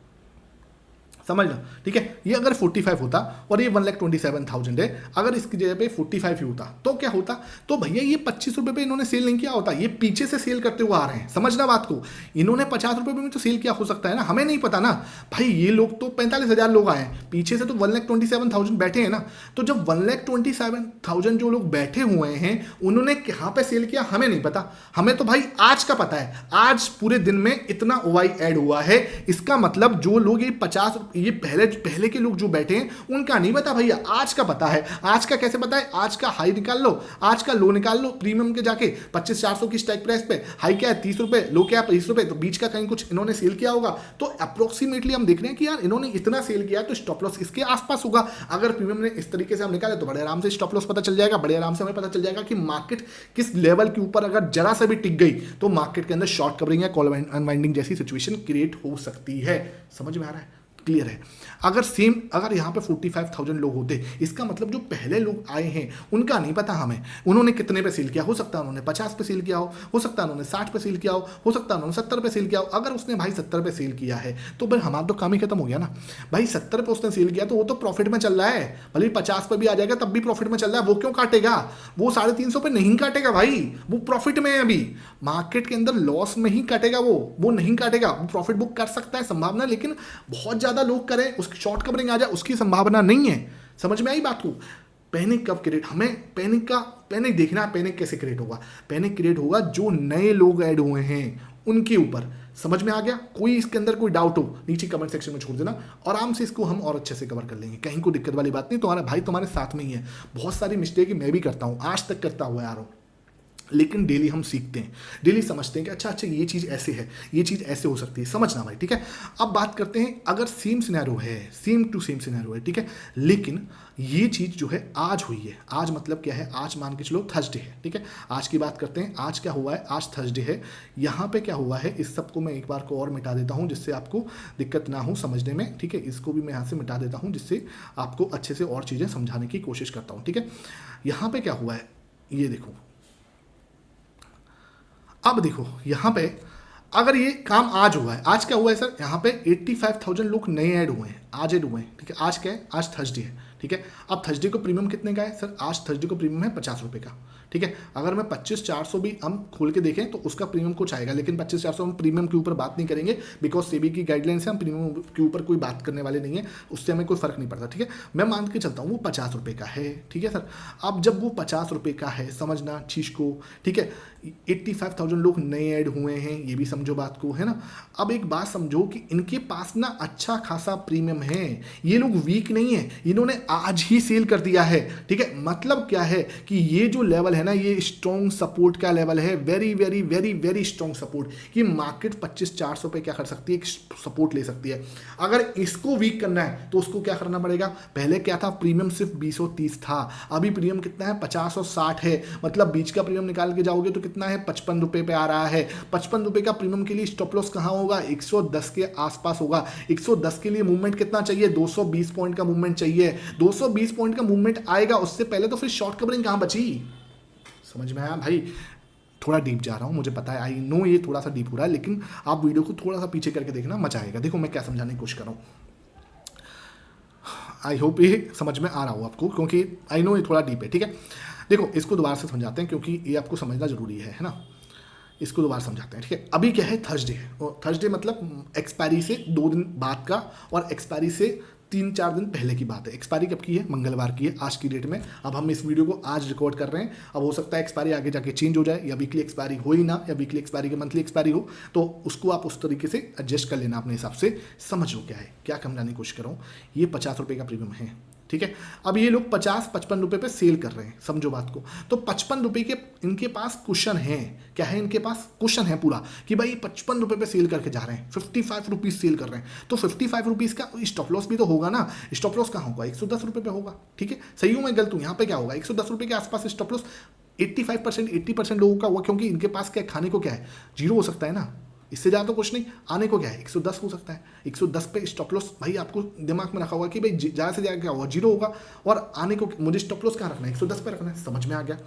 [SPEAKER 1] समझ लो, ठीक है। ये अगर 45 होता और ये 1,27,000 है, अगर इसकी जगह पे 45 ही होता तो क्या होता, तो भैया ये 25 रुपए पे इन्होंने सेल नहीं किया होता, ये पीछे से सेल करते हुए आ रहे हैं, समझना बात को। इन्होंने 50 रुपए में तो सेल किया हो सकता है ना, हमें नहीं पता ना भाई। ये लोग तो 45,000 लोग आए हैं, पीछे से तो 1,27,000 बैठे हैं ना। तो जब 1,27,000 जो लोग बैठे हुए हैं उन्होंने कहाँ पे सेल किया हमें नहीं पता, हमें तो भाई आज का पता है। आज पूरे दिन में इतना ओवाई ऐड हुआ है, इसका मतलब जो लोग ये 50, ये पहले के लोग जो बैठे हैं उनका नहीं पता भैया, आज का पता है। आज का कैसे पता है, आज का हाई निकाल लो, आज का लो निकाल लो, प्रीमियम के जाके 25,400 की स्ट्राइक प्राइस पे हाई क्या है 30 रुपए, लो क्या है 25 रुपए, तो बीच का कहीं कुछ इन्होंने सेल किया होगा। तो अप्रोक्सीमेटली हम देख रहे हैं कि यार इन्होंने इतना सेल किया है तो स्टॉप लॉस इसके आसपास होगा। अगर प्रीमियम ने इस तरीके से हम निकाले तो बड़े आराम से स्टॉप लॉस पता चल जाएगा, बड़े आराम से हमें पता चल जाएगा कि मार्केट किस लेवल के ऊपर अगर जरा सा भी टिक गई तो मार्केट के अंदर शॉर्ट कवरिंग या कॉल अनवाइंडिंग जैसी सिचुएशन क्रिएट हो सकती है। समझ में आ रहा है, क्लियर है। अगर यहाँ पे 45,000 लोग होते, इसका मतलब जो पहले लोग आए हैं उनका नहीं पता हमें, उन्होंने कितने पे सेल किया, हो सकता है उन्होंने 50 पे सेल किया हो सकता है उन्होंने 60 पे सेल किया हो सकता है उन्होंने 70 पे सेल किया हो। अगर उसने भाई 70 पे सेल किया है तो भाई हमारा तो काम ही खत्म हो गया ना भाई। 70 पे उसने सेल किया तो वो तो प्रॉफिट में चल रहा है, भले 50 पे भी आ जाएगा तब भी प्रॉफिट में चल रहा है। वो क्यों काटेगा, वो 350 पे नहीं काटेगा भाई, वो प्रॉफिट में है अभी, मार्केट के अंदर लॉस में ही काटेगा, वो नहीं काटेगा। वो प्रॉफिट बुक कर सकता है संभावना, लेकिन बहुत ज्यादा लोग करें उसकी शॉर्ट कवरिंग आ जाए उसकी संभावना नहीं है। समझ में आई बात को। पैनिक कब क्रिएट, हमें पैनिक देखना है। पैनिक कैसे क्रिएट होगा, पैनिक क्रिएट होगा जो नए लोग ऐड हुए हैं उनके ऊपर। समझ में आ गया, कोई इसके अंदर कोई डाउट हो नीचे कमेंट सेक्शन में छोड़ देना, आराम से इसको हम और अच्छे से कवर कर लेंगे, कहीं कोई दिक्कत वाली बात नहीं। तुम्हारा भाई तुम्हारे साथ में ही है। बहुत सारी मिस्टेक मैं भी करता हूं, आज तक करता हुआ आ रहा हूं, लेकिन डेली हम सीखते हैं, डेली समझते हैं कि अच्छा ये चीज़ ऐसे है, ये चीज़ ऐसे हो सकती है, समझना भाई, ठीक है। अब बात करते हैं, अगर सेम सिनेरियो है, सेम टू सेम सिनेरियो है, ठीक है, लेकिन ये चीज़ जो है आज हुई है, आज मतलब क्या है, आज मान के चलो थर्सडे है, ठीक है। आज की बात करते हैं, आज क्या हुआ है, आज थर्सडे है। यहाँ पे क्या हुआ है, इस सब को मैं एक बार को और मिटा देता हूँ जिससे आपको दिक्कत ना हो समझने में, ठीक है। इसको भी मैं यहाँ से मिटा देता हूँ जिससे आपको अच्छे से और चीज़ें समझाने की कोशिश करता हूँ, ठीक है। यहाँ पे क्या हुआ है, ये देखो, अब देखो यहाँ पे अगर ये काम आज हुआ है, आज क्या हुआ है सर, यहाँ पे 85,000 लोग नए ऐड हुए हैं, आज ऐड हुए हैं, ठीक है। आज क्या है, आज थर्सडे है, ठीक है। अब थर्सडे को प्रीमियम कितने का है सर, आज थर्सडे को प्रीमियम है 50 रुपये का, ठीक है। अगर मैं 25,400 भी हम खोल के देखें तो उसका प्रीमियम कुछ आएगा, लेकिन 25,400 हम प्रीमियम के ऊपर बात नहीं करेंगे, बिकॉज सेबी की गाइडलाइंस है, हम प्रीमियम के ऊपर कोई बात करने वाले नहीं है, उससे हमें कोई फर्क नहीं पड़ता, ठीक है। मैं मान के चलता हूँ वो 50 रुपये का है, ठीक है सर। अब जब वो 50 रुपये का है, समझना चीज़ को, ठीक है। 85,000 लोग नए ऐड हुए हैं, ये भी समझो बात को, है ना। अब एक बात समझो कि इनके पास ना अच्छा खासा प्रीमियम है, ये लोग वीक नहीं है, इन्होंने आज ही सेल कर दिया है, ठीक है। मतलब क्या है कि ये जो लेवल है ना, ये स्ट्रॉन्ग सपोर्ट का लेवल है, very very very very strong support, कि मार्केट 25,400 पे क्या कर सकती है, एक सपोर्ट ले सकती है। अगर इसको वीक करना है तो उसको क्या करना पड़ेगा, पहले क्या था, प्रीमियम सिर्फ 20-30 था, अभी प्रीमियम कितना है, 50 और 60 है, मतलब बीच का प्रीमियम निकाल के जाओगे तो कितना है, 55 रुपये पे आ रहा है। 55 रुपये का प्रीमियम के लिए स्टॉप लॉस कहाँ होगा, 110 के आसपास होगा। 110 के लिए मूवमेंट कितना चाहिए, 220 पॉइंट का मूवमेंट चाहिए। 220 पॉइंट का मूवमेंट आएगा, उससे पहले तो फिर शॉर्ट कवरिंग कहाँ बची। समझ में आया भाई, थोड़ा डीप जा रहा हूँ, मुझे पता है, आई नो ये थोड़ा सा डीप हो रहा है, लेकिन आप वीडियो को थोड़ा सा पीछे करके देखना, मजा आएगा। देखो मैं क्या समझाने की कोशिश कर रहा हूँ, आई होप ये समझ में आ रहा हो आपको, क्योंकि आई नो ये थोड़ा डीप है, ठीक है। देखो इसको दोबारा से समझाते हैं क्योंकि ये आपको समझना जरूरी है ना। इसको दोबारा समझाते हैं, ठीक है। अभी क्या है, थर्सडे, और थर्सडे मतलब एक्सपायरी से 2 दिन बाद का, और एक्सपायरी से 3-4 दिन पहले की बात है। एक्सपायरी कब की है? मंगलवार की है आज की डेट में। अब हम इस वीडियो को आज रिकॉर्ड कर रहे हैं। अब हो सकता है एक्सपायरी आगे जाके चेंज हो जाए, या वीकली एक्सपायरी हो ही ना, या वीकली एक्सपायरी के मंथली एक्सपायरी हो, तो उसको आप उस तरीके से एडजस्ट कर लेना अपने हिसाब से। समझो क्या है, क्या समझाने की कोशिश कर रहा हूँ। ये 50 रुपये का प्रीमियम है, ठीक है। अब ये लोग 50-55 रुपये पे सेल कर रहे हैं, समझो बात को। तो 55 रुपये के इनके पास कुशन है। क्या है इनके पास? कुशन है पूरा, कि भाई 55 रुपये पे सेल करके जा रहे हैं, 55 रुपीज़ सेल कर रहे हैं। तो 55 रुपीज़ का स्टॉप लॉस भी तो होगा ना। स्टॉप लॉस कहाँ होगा? 110 रुपये पे होगा, ठीक है। सही हूँ मैं, गलत हूँ? यहाँ पे क्या होगा? 110 रुपये के आसपास स्टॉप लॉस 85%, 80% लोगों का हुआ, क्योंकि इनके पास क्या खाने को क्या है? जीरो हो सकता है ना, इससे ज़्यादा तो कुछ नहीं। आने को क्या है? 110 हो सकता है। 110 पे स्टॉप लॉस भाई आपको दिमाग में रखा होगा कि भाई ज़्यादा से ज़्यादा क्या होगा? जीरो होगा। और आने को मुझे स्टॉप लॉस कहाँ रखना है? 110 पे रखना है। समझ में आ गया?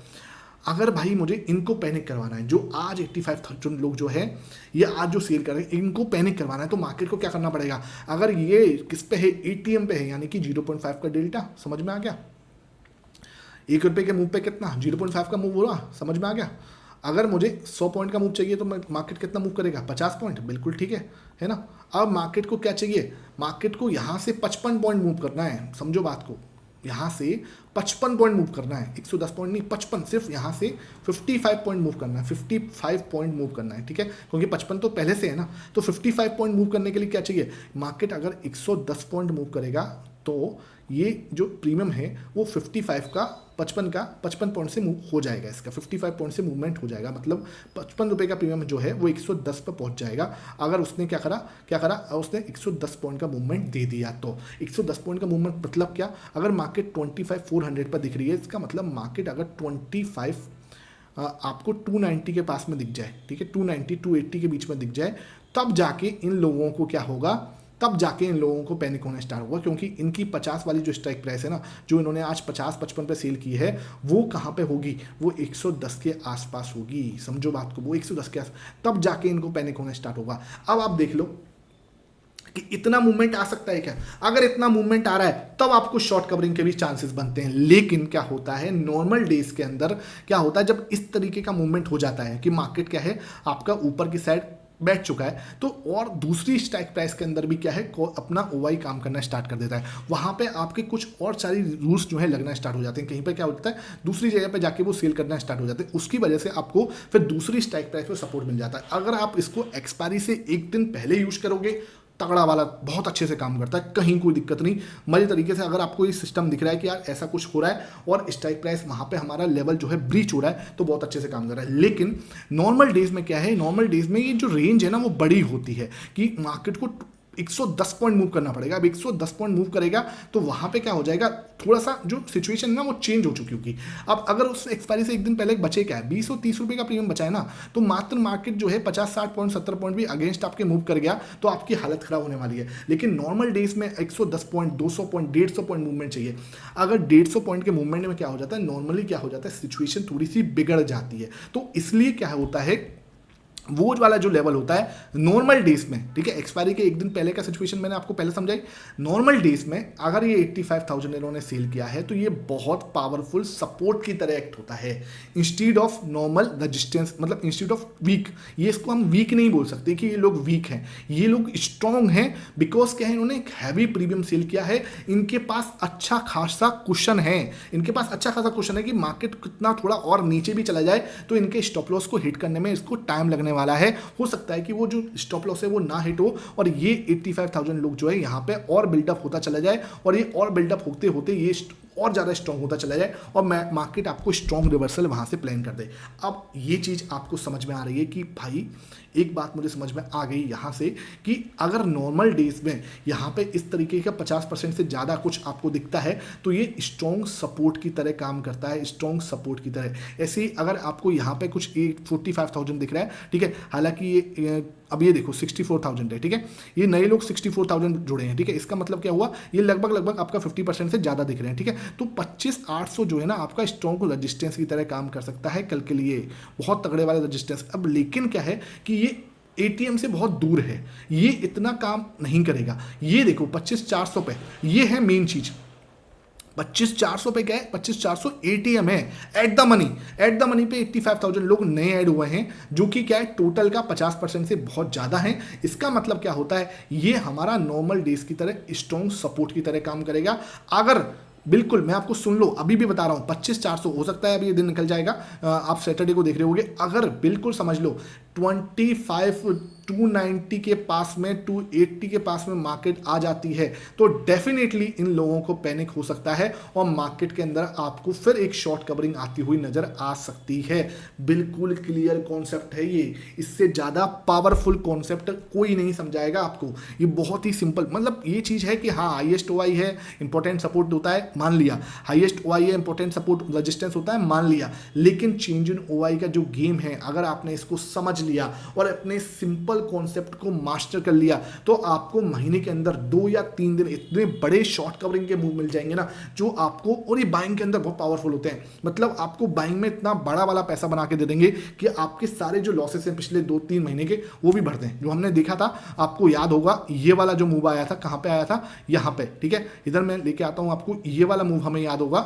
[SPEAKER 1] अगर भाई मुझे इनको पैनिक करवाना है, जो आज 85,000 लोग जो है ये आज जो सेल कर रहे हैं, इनको पैनिक करवाना है, तो मार्केट को क्या करना पड़ेगा? अगर ये किस पे है? ATM पे है, यानी कि 0.5 का डेल्टा। समझ में आ गया? 1 रुपये के मूव पे कितना? 0.5 का मूव हो रहा। समझ में आ गया? अगर मुझे 100 पॉइंट का मूव चाहिए तो मार्केट कितना मूव करेगा? 50 पॉइंट। बिल्कुल ठीक है ना। अब मार्केट को क्या चाहिए? मार्केट को यहाँ से 55 पॉइंट मूव करना है। समझो बात को, यहाँ से 55 पॉइंट मूव करना है, 110 पॉइंट नहीं, 55। सिर्फ यहाँ से 55 पॉइंट मूव करना है, 55 पॉइंट मूव करना है, ठीक है। क्योंकि 55 तो पहले से है ना। तो 55 पॉइंट मूव करने के लिए क्या चाहिए? मार्केट अगर 110 पॉइंट मूव करेगा तो ये जो प्रीमियम है वो 55 का 55 पॉइंट से मूव हो जाएगा। इसका 55 पॉइंट से मूवमेंट हो जाएगा, मतलब 55 रुपये का प्रीमियम जो है वो 110 पर पहुंच जाएगा। अगर उसने क्या करा, उसने 110 पॉइंट का मूवमेंट दे दिया तो 110 पॉइंट का मूवमेंट मतलब क्या? अगर मार्केट 25,400 पर दिख रही है, इसका मतलब मार्केट अगर 25 आपको 290 के पास में दिख जाए, ठीक है, 290-280 के बीच में दिख जाए, तब जाके इन लोगों को क्या होगा? तब जाके इन लोगों को पैनिक होना स्टार्ट होगा। क्योंकि इनकी 50 वाली जो स्ट्राइक प्राइस है ना, जो इन्होंने आज 50-55 पे सेल की है, वो कहाँ पे होगी? वो 110 के आसपास होगी। समझो बात को, वो 110 के आसपास, तब जाके इनको पैनिक होना स्टार्ट होगा। अब आप देख लो कि इतना मूवमेंट आ सकता है क्या? अगर इतना मूवमेंट आ रहा है तब आपको शॉर्ट कवरिंग के भी चांसेस बनते हैं। लेकिन क्या होता है नॉर्मल डेज के अंदर, क्या होता है जब इस तरीके का मूवमेंट हो जाता है कि मार्केट क्या है आपका ऊपर की साइड बैठ चुका है, तो और दूसरी स्ट्राइक प्राइस के अंदर भी क्या है अपना OI काम करना स्टार्ट कर देता है। वहाँ पे आपके कुछ और सारी रूल्स जो है लगना स्टार्ट हो जाते हैं। कहीं पे क्या होता है दूसरी जगह पे जाके वो सेल करना स्टार्ट हो जाते हैं, उसकी वजह से आपको फिर दूसरी स्ट्राइक प्राइस पे सपोर्ट मिल जाता है। अगर आप इसको एक्सपायरी से 1 दिन पहले यूज करोगे, तगड़ा वाला बहुत अच्छे से काम करता है, कहीं कोई दिक्कत नहीं। मजे तरीके से अगर आपको ये सिस्टम दिख रहा है कि यार ऐसा कुछ हो रहा है और स्ट्राइक प्राइस वहाँ पे हमारा लेवल जो है ब्रीच हो रहा है, तो बहुत अच्छे से काम कर रहा है। लेकिन नॉर्मल डेज में क्या है? नॉर्मल डेज में ये जो रेंज है ना वो बड़ी होती है कि मार्केट को 110 पॉइंट मूव करना पड़ेगा। अब 110 पॉइंट मूव करेगा तो वहाँ पे क्या हो जाएगा? थोड़ा सा जो सिचुएशन है ना वो चेंज हो चुकी होगी। अब अगर उस एक्सपायरी से 1 दिन पहले बचे क्या है? 20 और 30 रुपये का प्रीमियम बचा है ना, तो मात्र मार्केट जो है 50-60 पॉइंट 70 पॉइंट भी अगेंस्ट आपके मूव कर गया तो आपकी हालत खराब होने वाली है। लेकिन नॉर्मल डेज में 110 पॉइंट, 200 पॉइंट, 150 पॉइंट मूवमेंट चाहिए। अगर 150 पॉइंट के मूवमेंट में क्या हो जाता है, नॉर्मली क्या हो जाता है, सिचुएशन थोड़ी सी बिगड़ जाती है। तो इसलिए क्या होता है, वो वाला जो लेवल होता है नॉर्मल डेज में, ठीक है, एक्सपायरी के 1 दिन पहले का सिचुएशन मैंने आपको पहले समझाई। नॉर्मल डेज में अगर ये 85,000 इन्होंने सेल किया है तो ये बहुत पावरफुल सपोर्ट की तरह एक्ट होता है इंस्टीड ऑफ नॉर्मल रेजिस्टेंस, मतलब इंस्टीड ऑफ वीक। ये इसको हम वीक नहीं बोल सकते कि ये लोग वीक हैं, ये लोग स्ट्रॉन्ग हैं। बिकॉज क्या है, इन्होंने एक हैवी प्रीमियम सेल किया है, इनके पास अच्छा खासा कुशन है, इनके पास अच्छा खासा कुशन है कि मार्केट कितना थोड़ा और नीचे भी चला जाए तो इनके स्टॉप लॉस को हिट करने में इसको टाइम लगने वाला है। हो सकता है कि वो जो स्टॉप लॉस है वो ना हिट हो और ये 85,000 लोग जो है यहाँ पे और बिल्डअप होता चला जाए और ये और बिल्डअप होते होते ये और ज़्यादा स्ट्रॉन्ग होता चला जाए और मार्केट आपको स्ट्रॉन्ग रिवर्सल वहाँ से प्लान कर दे। अब ये चीज़ आपको समझ में आ रही है कि भाई एक बात मुझे समझ में आ गई यहाँ से कि अगर नॉर्मल डेज में यहाँ पे इस तरीके का 50% से ज़्यादा कुछ आपको दिखता है तो ये स्ट्रॉन्ग सपोर्ट की तरह काम करता है, स्ट्रॉन्ग सपोर्ट की तरह। ऐसे ही अगर आपको यहाँ पे कुछ 45,000 दिख रहा है, ठीक है, हालांकि ये अब ये देखो 64,000 है, ठीक है, ये नए लोग 64,000 जुड़े हैं, ठीक है, इसका मतलब क्या हुआ, ये लगभग आपका 50% से ज़्यादा दिख रहे हैं, ठीक है। तो 25,800 जो है ना आपका स्ट्रॉन्ग रजिस्टेंस की तरह काम कर सकता है कल के लिए, बहुत तगड़े वाले रजिस्टेंस। अब लेकिन क्या है कि ये ATM से बहुत दूर है, ये इतना काम नहीं करेगा। ये देखो 25,400 पे, ये है मेन चीज़। 25,400 पे क्या है, 25,400 एटीएम है एट द मनी पे 85,000 लोग नए ऐड हुए हैं, जो कि क्या है टोटल का 50% से बहुत ज़्यादा है। इसका मतलब क्या होता है, ये हमारा नॉर्मल डेज की तरह स्ट्रॉन्ग सपोर्ट की तरह काम करेगा। अगर बिल्कुल मैं आपको सुन लो अभी भी बता रहा हूँ 25,400 हो सकता है अभी ये दिन निकल जाएगा, आप सैटरडे को देख रहे होगे, अगर बिल्कुल समझ लो 290 के पास में 280 के पास में मार्केट आ जाती है तो डेफिनेटली इन लोगों को पैनिक हो सकता है और मार्केट के अंदर आपको फिर एक शॉर्ट कवरिंग आती हुई नजर आ सकती है। बिल्कुल क्लियर कॉन्सेप्ट है ये, इससे ज़्यादा पावरफुल कॉन्सेप्ट कोई नहीं समझाएगा आपको। ये बहुत ही सिंपल, मतलब ये चीज़ है कि हाँ हाईएस्ट ओआई है, इंपॉर्टेंट सपोर्ट होता है, मान लिया, हाईएस्ट ओआई है, इंपॉर्टेंट सपोर्ट रेजिस्टेंस होता है, मान लिया, लेकिन चेंज इन ओआई का जो गेम है अगर आपने इसको समझ लिया और अपने सिंपल कॉन्सेप्ट को मास्टर कर लिया तो आपको महीने के अंदर 2 या 3 दिन इतने बड़े शॉर्ट कवरिंग के मूव मिल जाएंगे ना, जो आपको, और ये बाइंग के अंदर बहुत पावरफुल होते हैं, मतलब आपको बाइंग में इतना बड़ा वाला पैसा बना के दे देंगे कि आपके सारे जो लॉसेस हैं पिछले 2-3 महीने के वो भी बढ़ते हैं। जो हमने देखा था आपको याद होगा, ये वाला जो मूव आया था कहां पे आया था, यहां पे, ठीक है, इधर मैं लेके आता हूं आपको, ये वाला मूव हमें याद होगा,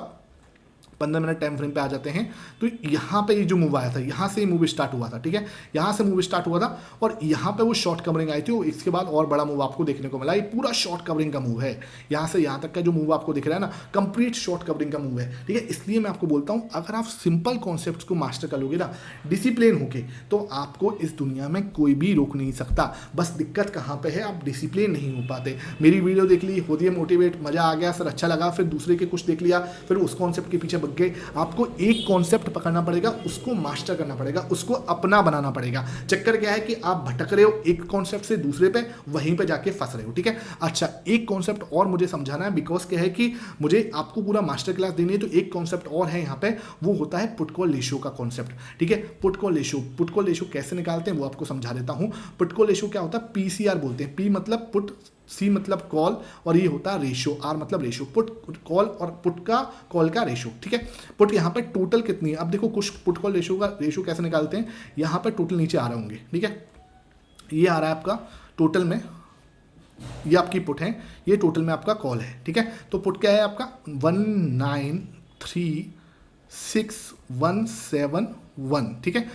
[SPEAKER 1] 15 मिनट टाइम फ्रेम पे आ जाते हैं तो यहाँ पे ये जो मूव आया था, यहाँ से मूव स्टार्ट हुआ था, ठीक है, यहाँ से मूव स्टार्ट हुआ था और यहाँ पे वो शॉर्ट कवरिंग आई थी, और इसके बाद और बड़ा मूव आपको देखने को मिला। ये पूरा शॉर्ट कवरिंग का मूव है, यहाँ से यहाँ तक का जो मूव आपको दिख रहा है ना, कंप्लीट शॉर्ट कवरिंग का मूव है, ठीक है। इसलिए मैं आपको बोलता हूँ अगर आप सिंपल कॉन्सेप्ट को मास्टर कर लोगे ना डिसिप्लिन होके, तो आपको इस दुनिया में कोई भी रोक नहीं सकता। बस दिक्कत कहाँ पे है, आप डिसिप्लिन नहीं हो पाते। मेरी वीडियो देख ली, होती है मोटिवेट, मजा आ गया सर, अच्छा लगा, फिर दूसरे के कुछ देख लिया, फिर उस कॉन्सेप्ट के पीछे भाग गए। आपको एक कॉन्सेप्ट पकड़ना पड़ेगा, उसको मास्टर करना पड़ेगा, उसको अपना बनाना पड़ेगा। चक्कर क्या है कि आप भटक रहे हो एक कॉन्सेप्ट से दूसरे पे, वहीं पे जाके फंस रहे हो, ठीक है। अच्छा, एक कॉन्सेप्ट और मुझे समझाना है, बिकॉज क्या है कि मुझे आपको पूरा मास्टर क्लास देनी है, तो एक कॉन्सेप्ट और है यहाँ पे, वो होता है पुट कॉल रेशियो का कॉन्सेप्ट, ठीक है। पुट कॉल रेशियो कैसे निकालते हैं वो आपको समझा देता हूँ। पुट कॉल रेशियो क्या होता है, पीसीआर बोलते हैं, पी मतलब पुट, सी मतलब कॉल, और ये होता है रेशियो, आर मतलब रेशियो, पुट कॉल और पुट का कॉल का रेशियो, ठीक है। पुट यहाँ पे टोटल कितनी है, अब देखो कुछ पुट कॉल रेशियो का रेशियो कैसे निकालते हैं, यहाँ पे टोटल नीचे आ रहे होंगे, ठीक है, ये आ रहा है आपका टोटल में, ये आपकी पुट है, ये टोटल में आपका कॉल है, ठीक है। तो पुट क्या है आपका 193617 ठीक है।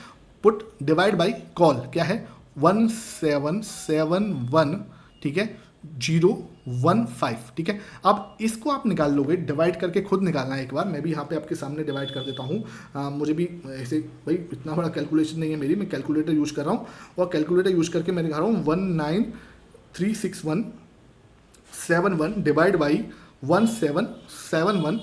[SPEAKER 1] पुट डिवाइड बाई कॉल क्या है 1771, ठीक है, 015, ठीक है। अब इसको आप निकाल लोगे, डिवाइड करके खुद निकालना है। एक बार मैं भी यहाँ पे आपके सामने डिवाइड कर देता हूँ, मुझे भी ऐसे भाई इतना बड़ा कैलकुलेशन नहीं है मेरी, मैं कैलकुलेटर यूज कर रहा हूँ, और कैलकुलेटर यूज करके मैं दिखा रहा हूँ 193617 डिवाइड बाई 1771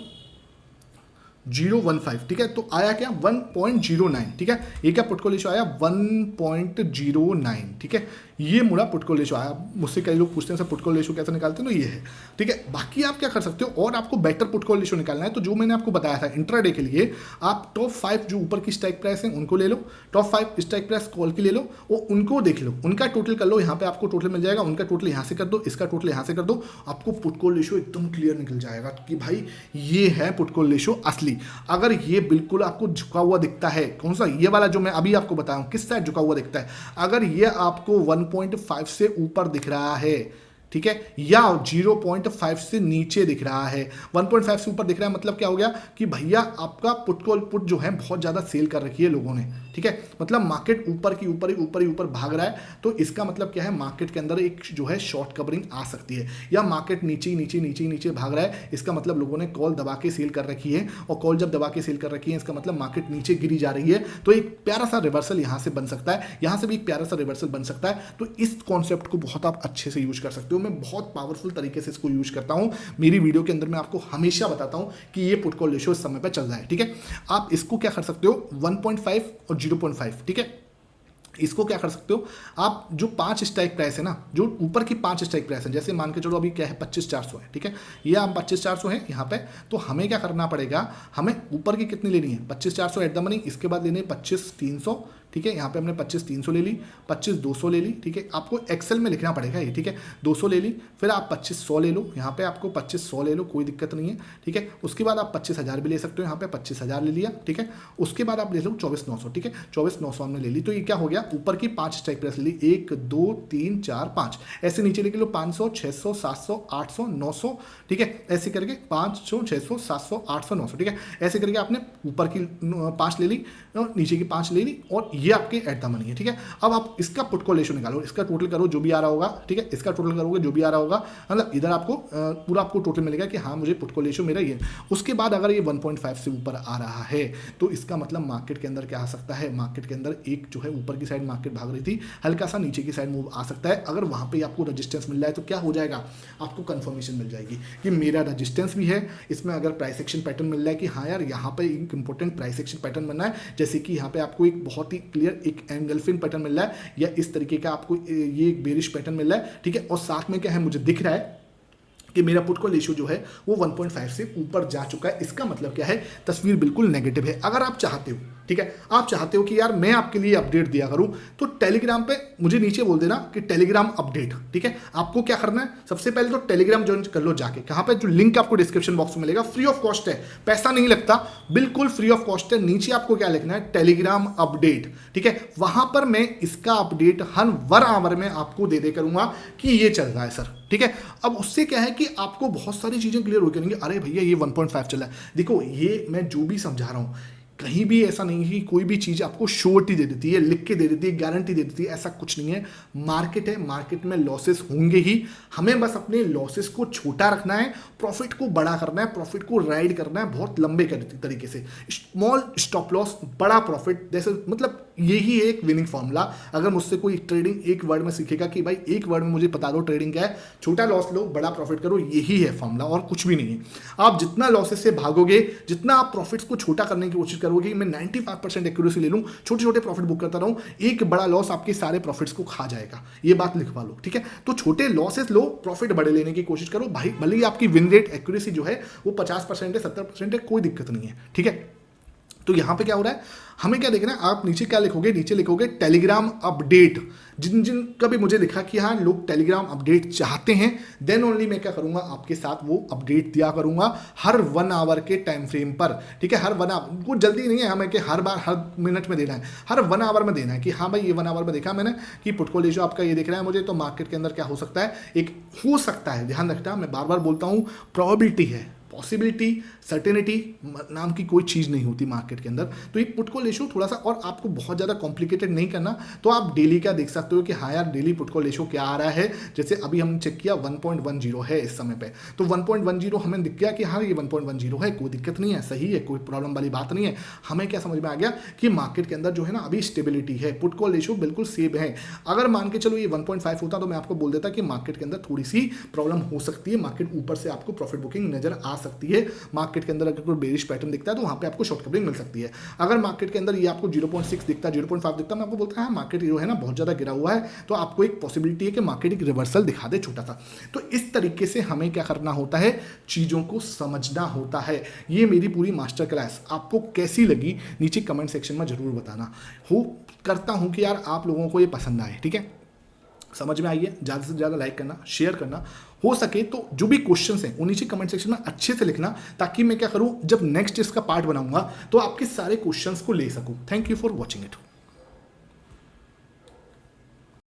[SPEAKER 1] ठीक है। तो आया क्या 1.09, ठीक है। ये क्या पुट कॉल रेशियो आया 1.09, ठीक है। ये मुड़ा पुट कॉल रेशियो आया। मुझसे कई लोग पूछते हैं सर पुट कॉल रेशियो कैसे निकालते हैं, तो ये है, ठीक है। बाकी आप क्या कर सकते हो, और आपको बेटर पुट कॉल रेशियो निकालना है, तो जो मैंने आपको बताया था इंट्राडे के लिए, आप टॉप 5 जो ऊपर की स्ट्राइक प्राइस है उनको ले लो, टॉप 5 स्ट्राइक प्राइस कॉल की ले लो, और उनको देख लो, उनका टोटल कर लो, यहाँ पे आपको टोटल मिल जाएगा, उनका टोटल यहाँ से कर दो, इसका टोटल यहाँ से कर दो, आपको पुट कॉल रेशियो एकदम क्लियर निकल जाएगा कि भाई ये है पुट कॉल रेशियो असली। अगर ये बिल्कुल आपको झुका हुआ दिखता है, कौन सा, ये वाला जो मैं अभी आपको बताया हूँ किस साइड झुका हुआ दिखता है, अगर ये आपको 1.5 से ऊपर दिख रहा है, ठीक है, या 0.5 से नीचे दिख रहा है, 1.5 से ऊपर दिख रहा है, मतलब क्या हो गया कि भैया आपका पुट जो है बहुत ज़्यादा सेल कर रखी है लोगों ने, ठीक है, मतलब मार्केट ऊपर की ऊपर भाग रहा है, तो इसका मतलब क्या है, मार्केट के अंदर एक जो है शॉर्ट कवरिंग आ सकती है, या मार्केट नीचे भाग रहा है, इसका मतलब लोगों ने कॉल दबा के सेल कर रखी है, और कॉल जब दबा के सेल कर रखी है इसका मतलब मार्केट नीचे गिरी जा रही है, तो एक प्यारा सा रिवर्सल यहाँ से बन सकता है, यहाँ से भी एक प्यारा सा रिवर्सल बन सकता है। तो इस कॉन्सेप्ट को बहुत आप अच्छे से यूज कर सकते हो, मैं बहुत पावरफुल तरीके से इसको यूज करता हूं, मेरी वीडियो के अंदर मैं आपको हमेशा बताता हूं कि ये पुट कॉल रेशियो इस समय पे चल रहा है, ठीक है। आप इसको क्या कर सकते हो 1.5 और 0.5, ठीक है, इसको क्या कर सकते हो आप, जो 5 स्ट्राइक प्राइस है ना, जो ऊपर की 5 स्ट्राइक प्राइस है, जैसे मान के चलो अभी क्या है 25,400 है, ठीक है, ये आप 25,400 है यहाँ पे, तो हमें क्या करना पड़ेगा, हमें ऊपर की कितनी लेनी है 25,400 एट द मनी, इसके बाद लेनी है 25,300, ठीक है। यहाँ पे हमने 25,300 ले ली, 25,200 ले ली, ठीक है। आपको एक्सेल में लिखना पड़ेगा ये, ठीक है। 200 ले ली, फिर आप 25,100 ले लो, यहाँ पे आपको 25,100 ले लो, कोई दिक्कत नहीं है, ठीक है। उसके बाद आप 25,000 भी ले सकते हो, यहाँ पे 25,000 ले लिया, ठीक है। उसके बाद आप ले लो 24,900, ठीक है। 24,900 हमने ले ली, तो ये क्या हो गया, ऊपर की 5 स्ट्राइक प्राइस ले ली, 1 2 3 4 5, ऐसे नीचे लेके लो 500, 600, 700, 800, 900, ठीक है। ऐसे करके 500, 600, 700, 800, 900, ठीक है। ऐसे करके आपने ऊपर की 5 ले ली और नीचे की 5 ले ली, और ये आपके एट द मनी है, ठीक है। अब आप इसका पुट कॉल रेशियो निकालो, इसका टोटल करो जो भी आ रहा होगा, ठीक है। इसका टोटल करोगे जो भी आ रहा होगा, मतलब इधर आपको पूरा आपको टोटल मिलेगा कि हाँ मुझे पुट कॉल रेशियो मेरा ये। उसके बाद अगर ये 1.5 से ऊपर आ रहा है तो इसका मतलब मार्केट के अंदर क्या आ सकता है, मार्केट के अंदर एक जो है ऊपर की साइड मार्केट भाग रही थी, हल्का सा नीचे की साइड मूव आ सकता है। अगर वहां पे आपको रेजिस्टेंस मिल रहा है तो क्या हो जाएगा, आपको कंफर्मेशन मिल जाएगी कि मेरा रेजिस्टेंस भी है इसमें। अगर प्राइस एक्शन पैटर्न मिल रहा है कि हाँ यार यहाँ पे एक इंपॉर्टेंट प्राइस एक्शन पैटर्न बनना है, जैसे कि यहाँ पे आपको एक बहुत ही क्लियर एक एंगल्फिन पैटर्न मिल रहा है, या इस तरीके का आपको ये एक बेरिश पैटर्न मिल रहा है, ठीक है। और साथ में क्या है, मुझे दिख रहा है कि मेरा पुट कॉल रेशियो जो है वो 1.5 से ऊपर जा चुका है। इसका मतलब क्या है, तस्वीर बिल्कुल नेगेटिव है। अगर आप चाहते हो, ठीक है, आप चाहते हो कि यार मैं आपके लिए अपडेट दिया करूं, तो टेलीग्राम पे मुझे नीचे बोल देना कि टेलीग्राम अपडेट, ठीक है। आपको क्या करना है, सबसे पहले तो टेलीग्राम ज्वाइन कर लो जाके, कहां पे, जो लिंक आपको डिस्क्रिप्शन बॉक्स में मिलेगा, फ्री ऑफ कॉस्ट है, पैसा नहीं लगता, बिल्कुल फ्री ऑफ कॉस्ट है। नीचे आपको क्या लिखना है, टेलीग्राम अपडेट, ठीक है। वहां पर मैं इसका अपडेट हर 1 आवर में आपको दे करूंगा कि ये चल रहा है सर, ठीक है। अब उससे क्या है कि आपको बहुत सारी चीजें क्लियर हो जाएंगी, अरे भैया ये 1.5 चला है। देखो ये मैं जो भी समझा रहा हूं, कहीं भी ऐसा नहीं है कि कोई भी चीज़ आपको श्योरिटी दे देती है, लिख के दे देती है, गारंटी दे देती है, ऐसा कुछ नहीं है। मार्केट है, मार्केट में लॉसेस होंगे ही, हमें बस अपने लॉसेस को छोटा रखना है, प्रॉफिट को बड़ा करना है, प्रॉफिट को राइड करना है बहुत लंबे तरीके से। स्मॉल स्टॉप लॉस, बड़ा प्रॉफिट, जैसे मतलब यही है एक विनिंग फॉर्मूला। अगर मुझसे कोई ट्रेडिंग एक वर्ड में सीखेगा कि भाई एक वर्ड में मुझे बता दो ट्रेडिंग क्या है, छोटा लॉस लो बड़ा प्रॉफिट करो, यही है फॉर्मूला और कुछ भी नहीं है। आप जितना लॉसेस से भागोगे, जितना आप प्रॉफिट्स को छोटा करने की कोशिश करोगे, मैं 95% एक्यूरेसी ले लूं, छोटे छोटे प्रॉफिट बुक करता रहूं, एक बड़ा लॉस आपके सारे प्रॉफिट्स को खा जाएगा, ये बात लिखवा लो, ठीक है। तो छोटे लॉसेस लो, प्रॉफिट बड़े लेने की कोशिश करो भाई, भले ही आपकी विन रेट एक्यूरेसी जो है वो 50% है, 70% है, कोई दिक्कत नहीं है, ठीक है। तो यहां पे क्या हो रहा है, हमें क्या देखना है, आप नीचे क्या लिखोगे, नीचे लिखोगे टेलीग्राम अपडेट। जिन जिन का भी मुझे लिखा कि हाँ लोग टेलीग्राम अपडेट चाहते हैं, देन ओनली मैं क्या करूंगा, आपके साथ वो अपडेट दिया करूंगा हर 1 आवर के टाइम फ्रेम पर, ठीक है। हर 1 आवर, को जल्दी नहीं है हमें कि हर बार हर मिनट में देना है, हर 1 आवर में देना है कि हाँ भाई ये 1 आवर में देखा मैंने कि पुटफोलियो जो आपका ये दिख रहा है मुझे, तो मार्केट के अंदर क्या हो सकता है, एक हो सकता है, ध्यान रखना, मैं बार बार बोलता हूँ, प्रोबेबिलिटी है, पॉसिबिलिटी, सर्टेनिटी नाम की कोई चीज़ नहीं होती मार्केट के अंदर। तो ये पुट कॉल रेशियो थोड़ा सा, और आपको बहुत ज़्यादा कॉम्प्लिकेटेड नहीं करना, तो आप डेली क्या देख सकते हो कि हाँ यार डेली पुट कॉल रेशियो क्या आ रहा है। जैसे अभी हम चेक किया 1.10 है इस समय पे, तो 1.10 हमें दिख गया कि हाँ ये 1.10 है, कोई दिक्कत नहीं है, सही है, कोई प्रॉब्लम वाली बात नहीं है। हमें क्या समझ में आ गया कि मार्केट के अंदर जो है ना अभी स्टेबिलिटी है, पुट कॉल रेशियो बिल्कुल सेफ है। अगर मान के चलो ये 1.5 होता तो मैं आपको बोल देता कि मार्केट के अंदर थोड़ी सी प्रॉब्लम हो सकती है, मार्केट ऊपर से आपको प्रॉफिट बुकिंग नजर आ सकती है। मार्केट के अंदर अगर कोई बेरिश पैटर्न दिखता है तो वहां पे आपको शॉर्ट कवरिंग मिल सकती है। अगर मार्केट के अंदर ये आपको 0.6 दिखता है, 0.5 दिखता है, मैं आपको बोलता है मार्केट जो है ना बहुत ज्यादा गिरा हुआ है, तो आपको एक पॉसिबिलिटी है कि मार्केट एक रिवर्सल दिखा दे छोटा सा। तो इस तरीके से हमें क्या करना होता है, चीजों को समझना होता है। ये मेरी पूरी मास्टर क्लास आपको कैसी लगी नीचे कमेंट सेक्शन में जरूर बताना। करता हूं कि यार आप लोगों को ये पसंद आए, ठीक है, समझ में आई है। ज़्यादा से ज़्यादा लाइक करना, शेयर करना, हो सके तो जो भी क्वेश्चंस हैं वो नीचे कमेंट सेक्शन में अच्छे से लिखना, ताकि मैं क्या करूं, जब नेक्स्ट इसका पार्ट बनाऊंगा तो आपके सारे क्वेश्चंस को ले सकूं। Thank you for watching it.